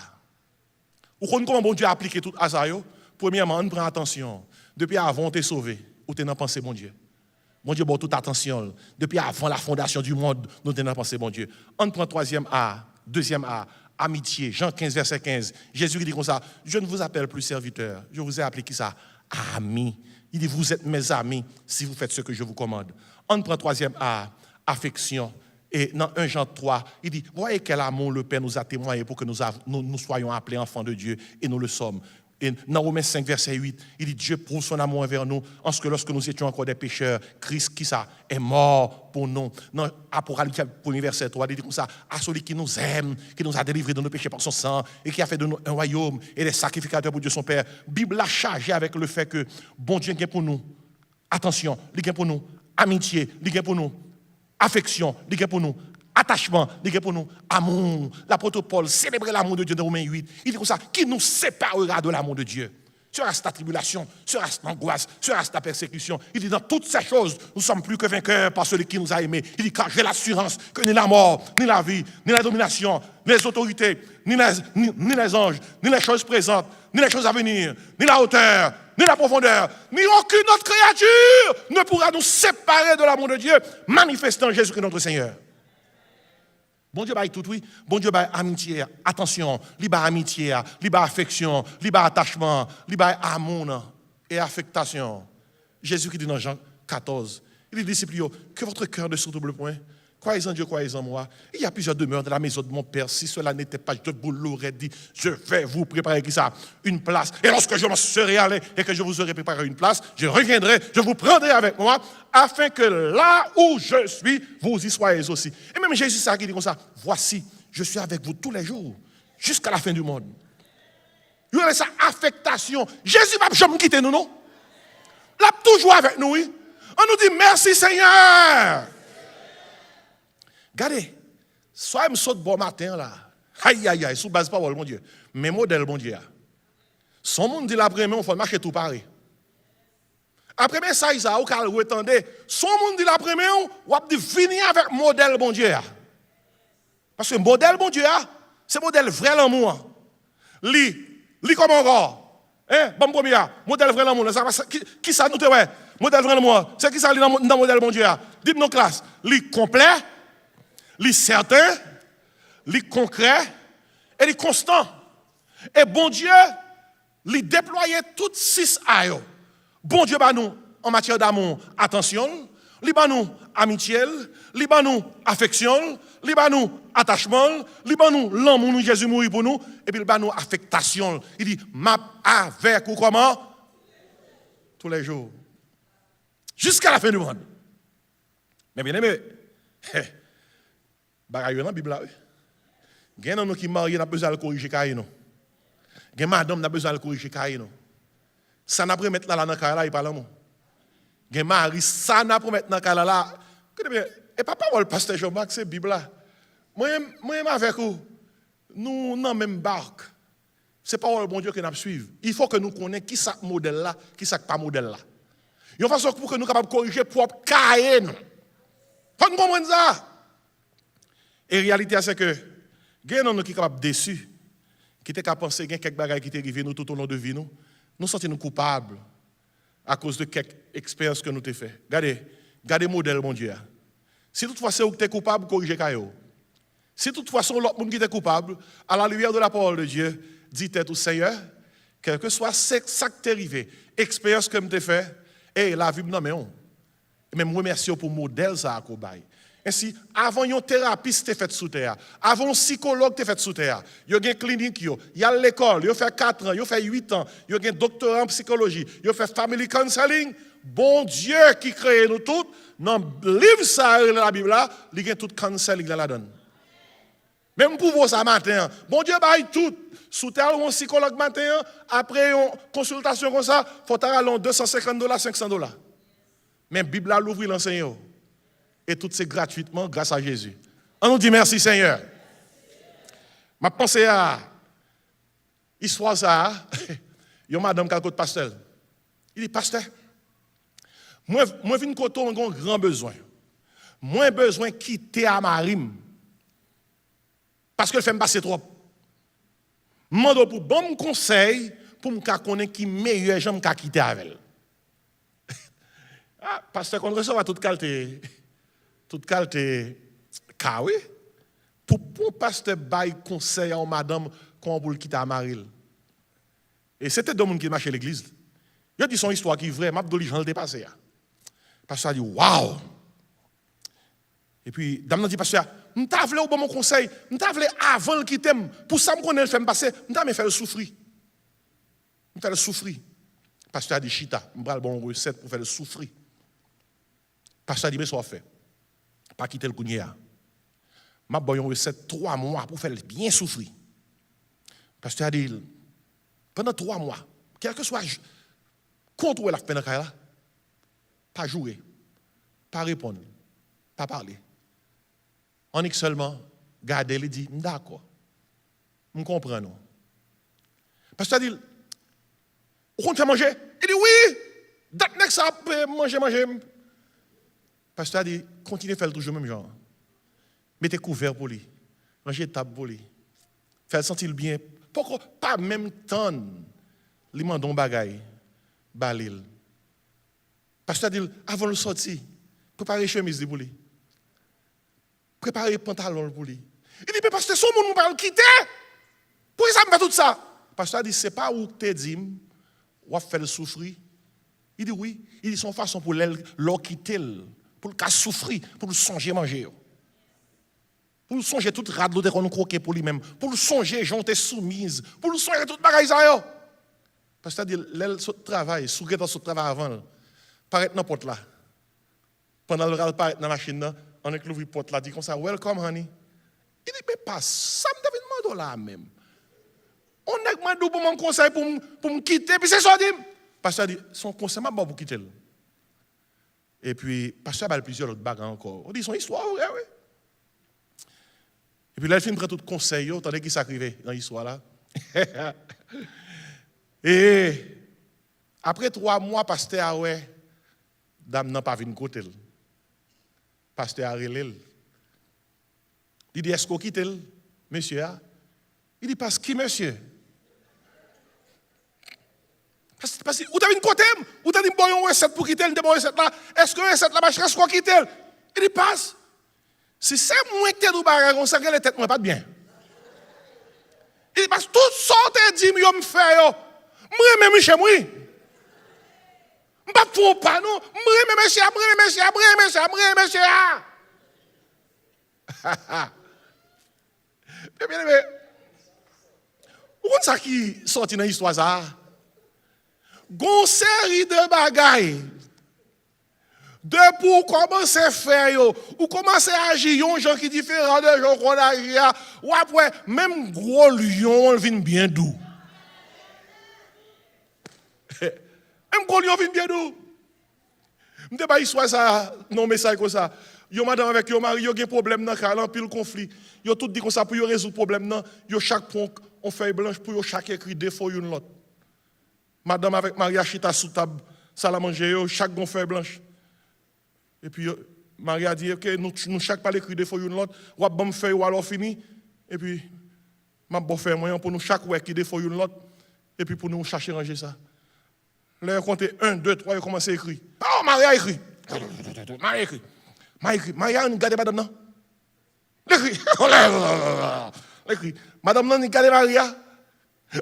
Vous connaissez comment bon Dieu a appliqué tout à ça? Premièrement, on prend attention. Depuis avant, on t'est sauvé. Ou t'es dans pensée, mon Dieu. Mon Dieu, bon, toute attention. Depuis avant la fondation du monde, nous t'es dans pensée, mon Dieu. On prend 3e A, 2e A. Amitié, Jean 15, verset 15. Jésus dit comme ça, je ne vous appelle plus serviteur, je vous ai appelé qui ça? Amis. Il dit, vous êtes mes amis si vous faites ce que je vous commande. On prend 3e A, affection. Et dans 1 Jean 3, il dit, voyez quel amour le Père nous a témoigné pour que nous soyons appelés enfants de Dieu, et nous le sommes. Et dans Romains 5, verset 8, il dit Dieu prouve son amour envers nous, en ce que lorsque nous étions encore des pécheurs, Christ qui ça est mort pour nous. Dans Apocalypse 1, verset 3, il dit comme ça, à celui qui nous aime, qui nous a délivrés de nos péchés par son sang, et qui a fait de nous un royaume et des sacrificateurs pour Dieu son Père. La Bible a chargé avec le fait que bon Dieu est pour nous. Attention, il est pour nous. Amitié, il est pour nous. Affection, il est pour nous. Attachement, il est pour nous. Amour. L'apôtre Paul célébrait l'amour de Dieu dans Romains 8. Il dit comme ça, qui nous séparera de l'amour de Dieu? Sera-ce la tribulation? Sera-ce l'angoisse? Sera-ce la persécution? Il dit dans toutes ces choses, nous sommes plus que vainqueurs par celui qui nous a aimés. Il dit car j'ai l'assurance que ni la mort, ni la vie, ni la domination, ni les autorités, ni les anges, ni les choses présentes, ni les choses à venir, ni la hauteur, ni la profondeur, ni aucune autre créature ne pourra nous séparer de l'amour de Dieu manifestant Jésus-Christ notre Seigneur. Bon Dieu baille tout, oui. Bon Dieu baille amitié. Attention, il baille amitié, il baille affection, il baille attachement, il baille amour et affectation. Jésus qui dit dans Jean 14, il dit disciples, que votre cœur ne se trouble point. Croyez en Dieu, croyez en moi. Il y a plusieurs demeures dans la maison de mon Père. Si cela n'était pas, je vous l'aurais dit. Je vais vous préparer qui ça, une place. Et lorsque je m'en serai allé et que je vous aurai préparé une place, je reviendrai, je vous prendrai avec moi, afin que là où je suis, vous y soyez aussi. Et même Jésus, ça qui dit comme ça, voici, je suis avec vous tous les jours, jusqu'à la fin du monde. Il y a sa affectation. Jésus ne va jamais quitter nous, non? Il est toujours avec nous, oui. On nous dit merci Seigneur. Regardez, soit je me saute bon matin là. Aïe, aïe, aïe, sous base parole, mon Dieu. Mais modèle, mon Dieu. Son monde dit l'après-midi, on faut marcher tout pareil. Après-midi, ça, il a au cas où attendez. Son monde dit l'après-midi, on va venir avec modèle, mon Dieu. Parce que modèle, mon Dieu, c'est modèle vrai l'amour. Li comme encore. Hein, bon premier, modèle vrai l'amour. Qui ça nous te ouais? Modèle vrai l'amour. C'est qui ça dans modèle, mon Dieu? Dites-nous classe. Li complet. Li certain, li concret et li constant. Et bon Dieu, li déployait toutes 6 aïeux. Bon Dieu, bah nous, en matière d'amour, attention, li bah nous, amitié, li bah nous, affection, li bah nous, attachement, li bah nous, l'amour, nous, Jésus mourit pour nous, et puis li bah nous, affectation. Il dit, m'a avec ou comment? Tous les jours. Jusqu'à la fin du monde. Mais bien aimé, bagaille dans la Bible là. Il y a des qui mariés n'a besoin de corriger caille non. Il y a madame n'a besoin de corriger caille non. Ça n'a pas mettre là dans caille là il parle l'amour. Il y a mari ça n'a pas mettre dans caille là. Et papa le pasteur Jean-Marc c'est Bible là. Moi avec vous nous dans même barque. C'est pas le bon Dieu que nous suivre. Il faut que nous connaissions qui ça modèle là, qui ça pas modèle là. Il y a une façon pour que nous capables corriger propre caille non. Faut nous comprendre ça. Et la réalité, c'est que, il y a des gens qui sont capables déçus, qui sont capables de penser qu'il y a quelques bagages qui sont arrivés nous tout au long de vie. Nous sentons coupables à cause de quelques expériences que nous avons faites. Regardez le modèle, mon Dieu. Si toutefois c'est vous qui êtes coupable, corrigez Kayo. Si toutefois c'est l'autre monde qui est coupable, à la lumière de la parole de Dieu, dites au Seigneur, quel que soit ce qui t'est arrivé, expérience que vous avez fait, et la vie, non, mais on. Et même remercier pour le modèle, ça a cobaye. Ainsi, avant une thérapie qui fait sous terre, avant un psychologue qui fait sous terre, il y a une clinique, il y a l'école, il fait 4 ans, il fait 8 ans, il y a un doctorat en psychologie, il fait family counseling. Bon Dieu qui crée nous tous, dans le livre ça, la Bible là, il y a tout counseling là la donne. Même pour vous ça matin, bon Dieu baille tout. Sous terre, un psychologue matin, après une consultation comme ça, il faut aller $250, $500. Mais la Bible là l'ouvre l'enseigne. Et tout c'est gratuitement grâce à Jésus. On nous dit merci Seigneur. Ma pensée à histoire ça, il y a madame qui a côté pasteur. Il dit pasteur, moi viens côté un grand besoin. Moi besoin quitter à Marim. Parce que le fait me passer trop. Mando pour bon conseil pour me connaître qui meilleur j'aime qu'à quitter avec elle. Ah, pasteur qu'on reçoit toute qualité oui. Pour pasteur bail conseil à madame quand pour le quitter à Maril. Et c'était deux monde qui marchait à l'église. Il a dit son histoire qui est vraie, m'a dit Jean le dépassé. Pasteur a dit waouh. Et puis dame dit pasteur, m'ta vle ou bon mon conseil, m'ta vle avant le quitter pour ça me connaît le fait me passer, m'ta me faire souffrir. On fait le souffrir. Pasteur a dit chita, on va le bon recette pour faire le souffrir. Pasteur a dit mais ça fait. Pas quitter le kounia. M'a bon une recette 3 mois pour faire bien souffrir. Pasteur a dit pendant 3 mois, quel que soit contrôler la fin de la pas jouer, pas répondre, pas parler. On est seulement garder, il dit d'accord. On comprend non. Pasteur a dit on compte faire manger? Il dit oui. Date next ça manger. Pasteur a dit continuez à faire toujours le même genre. Mettez couvert pour lui. Rangez table pour lui. Faites sentir bien. Pourquoi pas même temps lui mandon bagaille balil. Pasteur a dit avant de sortir, préparez chemise pour lui. Préparez pantalon pour lui. Il dit mais pasteur son monde nous pas le quitter. Pourquoi ça me fait tout ça? Pasteur a dit c'est pas où te dit ou faire le souffrir. Il dit oui, il dit son façon pour l'elle quitter pour le souffrir, pour le songer manger. Pour le songer toute rade l'autre qu'on croquer pour lui-même, pour le songer jonte soumise, pour le songer toute bagaille ça yo. Parce que dit l'elle son travail, souguer dans son travail avant, paraître dans porte là. Pendant le ral paraître dans la machine, on est ouvrir porte là, dit comme ça welcome honey. Il dit mais pas ça me devait demander là même. On a demandé pour mon conseil pour me quitter puis c'est ça dit. Pasteur dit son conseil m'a bon pour quitter. Et puis pasteur a plusieurs autres bagages encore. On dit son histoire vrai oui. Et puis là, il fin prend tout conseil, attendez qui s'arrivait dans l'histoire là. Et après 3 mois, pasteur a ouais, dame n'a pas vu côté. Pasteur a relé. Il dit est-ce qu'on quitte monsieur? Il dit parce que monsieur. Parce que, ou t'as une côté, ou t'as dit bon recette pour quitter, bon recette là. Est-ce que recette là, est-ce qu'on quitte? Il dit passe. Si c'est moi qui te bagarre comme ça, que les têtes moi pas de bien. Il dit parce que tout ça te dit yo me fait yo. Moi même chez moi. M'pas font pas non. Moi même monsieur. Bien. Où ça qui sorti dans l'histoire ça? Gon série de bagailles. De pour commencer à faire, ou commencer à agir, un gens qui différent de gens qu'on agit, ou après, même gros lion vient bien doux. Même gros lion vient bien doux. Je ne sais pas histoire ça, non message comme ça. Yo madame avec yo mari, yo gen problème dans le pile conflit. Yo tout dit comme ça pour yo résoudre problème nan, yo chaque point on feuille blanche pour yo chaque écrit défaut une l'autre. Madame avec Maria chita sous table, ça la manger yo chaque gon feuille blanche. Et puis, Maria dit, ok, nous chaque pas l'écrit des feuilles une l'autre, ou bon feuille ou alors fini. Et puis, ma bon faire moyen pour nous chaque ouais qui des feuilles une l'autre. Et puis pour nous chercher ranger ça. Là, on compte 1, 2, 3, il commence à écrire. Oh, Maria écrit. Maria, on regarde madame non. L'écrit. L'écrit. Madame non, regarde Maria.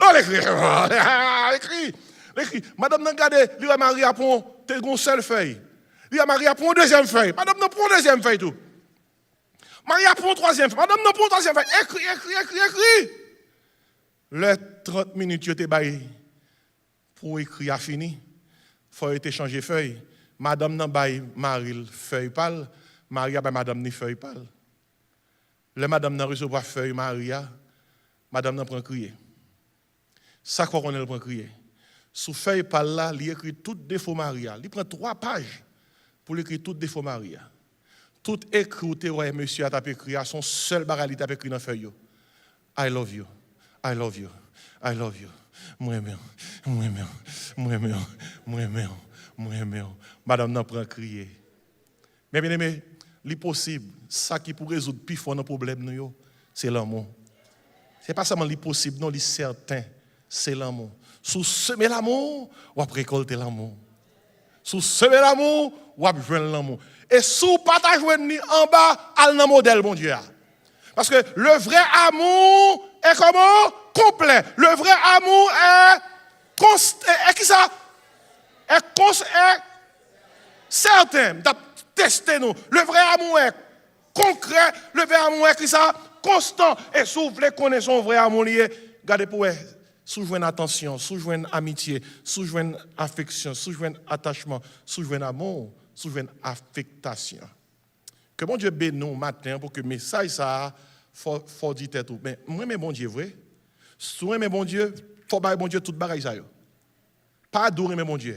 Oh, l'écrit. L'écrit. Madame non, regarde, lui Maria pour une seule feuille. Lui Maria prend 2e feuille. Madame non prend 2e feuille tout. Maria prend 3e feuille. Madame non prend 3e feuille. Écris. Les 30 minutes tu étais baillé pour écrire à fini. Faut être changer feuille. Madame non baille Maril feuille pâle. Maria baille madame ni feuille pâle. Le madame non recevoir feuille Maria. Madame non prend crier. Ça quoi qu'on elle prend crier. Sous feuille pâle là, il écrit tout défaut Maria. Il prend 3 pages. Pour écrire tout défaut Maria. Tout écrit ouais monsieur a tapé écrit à son seul bagage tapé écrit dans feuille. I love you. I love you. I love you. Moi aimé. Madame n'a pas crier. Mais bien aimé, l'impossible, ça qui pour résoudre plus fort nos problèmes nous c'est l'amour. C'est pas seulement l'impossible, non, c'est certain, c'est l'amour. Sous semer l'amour, ou après récolter l'amour. Sous semer l'amour, ou après joindre l'amour. Et sous pas ta joindre ni en bas, al nan modèle mon Dieu. Parce que le vrai amour est comment? Complet. Le vrai amour est qui ça? Est certain. Testez nous. Le vrai amour est concret. Le vrai amour est qui ça? Constant. Et si vous voulez connaître son vrai amour, regardez pour sous-joindre attention, sous-joindre amitié, sous-joindre affection, sous-joindre attachement, sous-joindre amour, sous-joindre affectation. Que bon Dieu bénisse nous matin pour que le message ça faut dire tout. Mais moi mais bon Dieu vrai. Si moi mais bon Dieu, faut bailler bon Dieu toute bagaille ça yo. Pas adorer mais bon Dieu.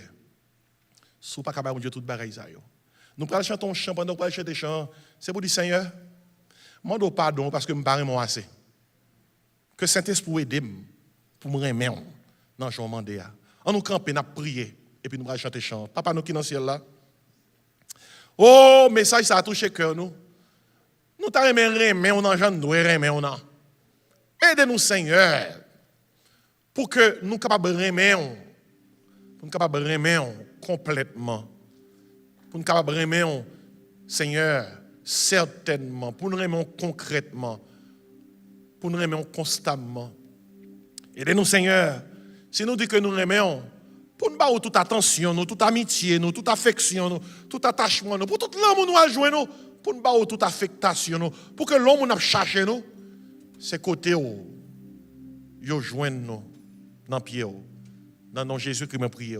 Si pas capable bon Dieu toute bagaille ça yo. Nous allons chanter un chant pendant qu'on chanter des chants, c'est pour dire Seigneur, moi demande pardon parce que me paraît mon assez. Que Saint-Esprit aide pour me remettre dans le jour mandé. On nous camper, n'a prier et puis nous allons chanter chant. Papa nous qui dans le ciel là. Oh, message ça a touché cœur nous. Nous t'a remet on en nous remet on a. Aidez-nous Seigneur pour que nous capables remettre pour nous capables remettre complètement. Pour nous capables remettre Seigneur certainement, pour nous remettre concrètement, pour nous remettre constamment. Aidez-nous Seigneur. Si nous disons que nous remettons pour nous avoir toute attention, nous, toute amitié, nous, toute affection, nous, tout attachement, nous, pour tout l'homme nous a joué nous, pour nous avoir toute affectation, nous, pour que l'homme nous a cherché nous, c'est côté où yo joindre nous dans pied dans nom Jésus qui m'a prié.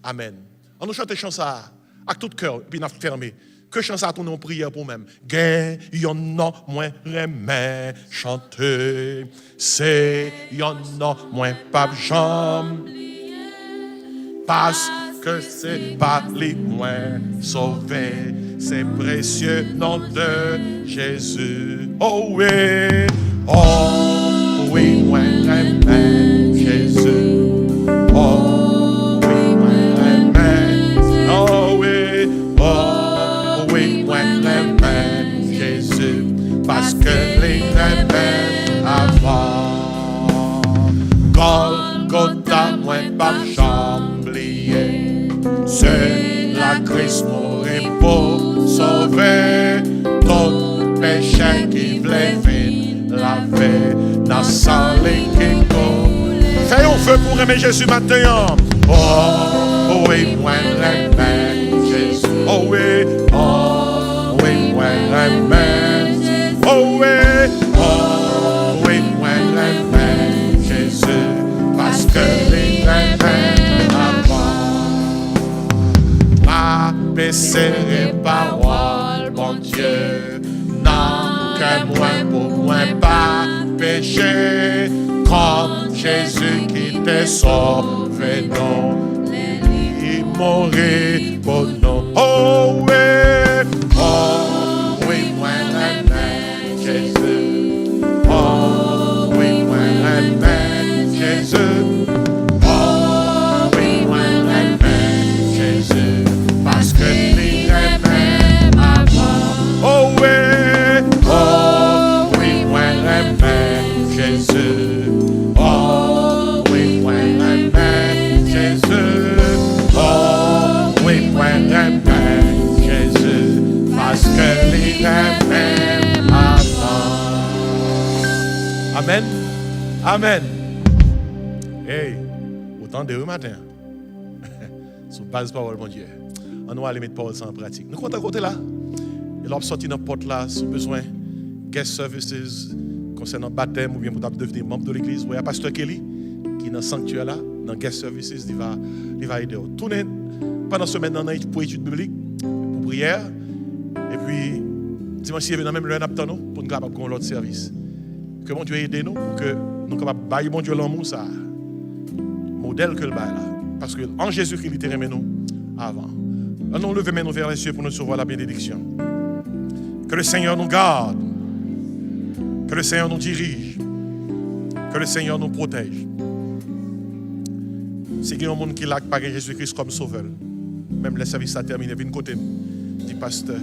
Amen. On nous chante chanson ça avec tout cœur puis n'a fermé. Que chante ça tourner en prière pour même. Gain y'en a moins remè chanter, c'est y'en a moins pas jambe. Parce que c'est pas les moins sauvés, c'est précieux nom de Jésus. Oh oui, moins remè Jésus. Oh oui, moins remè. Oh oui, moins remè Jésus. Parce que les remè avant, Golgotha moins pas jambe. C'est la Christ mourir pour sauver tout péché qui voulait laver dans sang qui coule. Fais un feu pour aimer Jésus maintenant. Oh oui, moi remè Jésus. Oh oui, moi remè. Oh oui, moi remè Jésus. Parce que les remè serrer parole, bon Dieu, non, que moi pour moi pas péché, comme Jésus qui t'est sauvé, non, il mourit pour nous. Oh oui, moi remè Jésus. Oh oui, moi remè Jésus. Oh oui, moi remè Jésus. Parce que les remè avant. Oh oui, moi remè Jésus. Oh oui, moi remè Jésus. Oh oui, moi remè Jésus. Parce que les remè avant. Amen. Amen. Hey, autant de matin. Sous base parole, mon Dieu. On va aller mettre parole en pratique. Nous comptons à côté là. Et là, on sortit dans la porte là, si besoin, guest services, concernant le baptême ou bien pour devenir membre de l'église. Vous voyez, Pasteur Kelly, qui est dans le sanctuaire là, dans guest services, il va aider. Tournez pendant ce semaine pour études bibliques, pour prière. Et puis, dimanche, il y a même le adaptant pour nous capables de l'autre service. Que mon Dieu aide nous pour que nous capables de bailler mon Dieu l'amour, ça. Modèle que le bail là. Parce que en Jésus-Christ, il aimé nous avant. Allons lever nos vers les cieux pour nous recevoir la bénédiction. Que le Seigneur nous garde. Que le Seigneur nous dirige. Que le Seigneur nous protège. Si il y a un monde qui l'a pas Jésus-Christ comme sauveur, même le service a terminé, viens côté dit pasteur,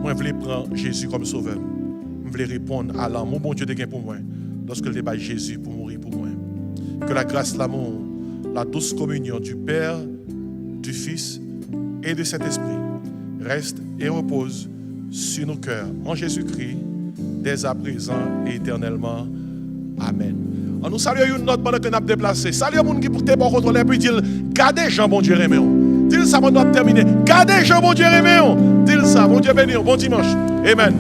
moi je veux prendre Jésus comme sauveur. Je veux répondre à l'amour bon Dieu de pour moi lorsque le débat Jésus pour mourir pour moi. Que la grâce, l'amour, la douce communion du Père, du Fils et de cet esprit reste et repose sur nos cœurs en Jésus-Christ dès à présent et éternellement. Amen. On nous salue une note pendant que nous avons déplacé. Salut à monde qui pour te bon contrôle et puis dit gardez Jean bon Dieu remet. Dis ça, on doit terminer. Gardez Jean bon Dieu remet. Dis ça, bon Dieu béni, bon dimanche. Amen.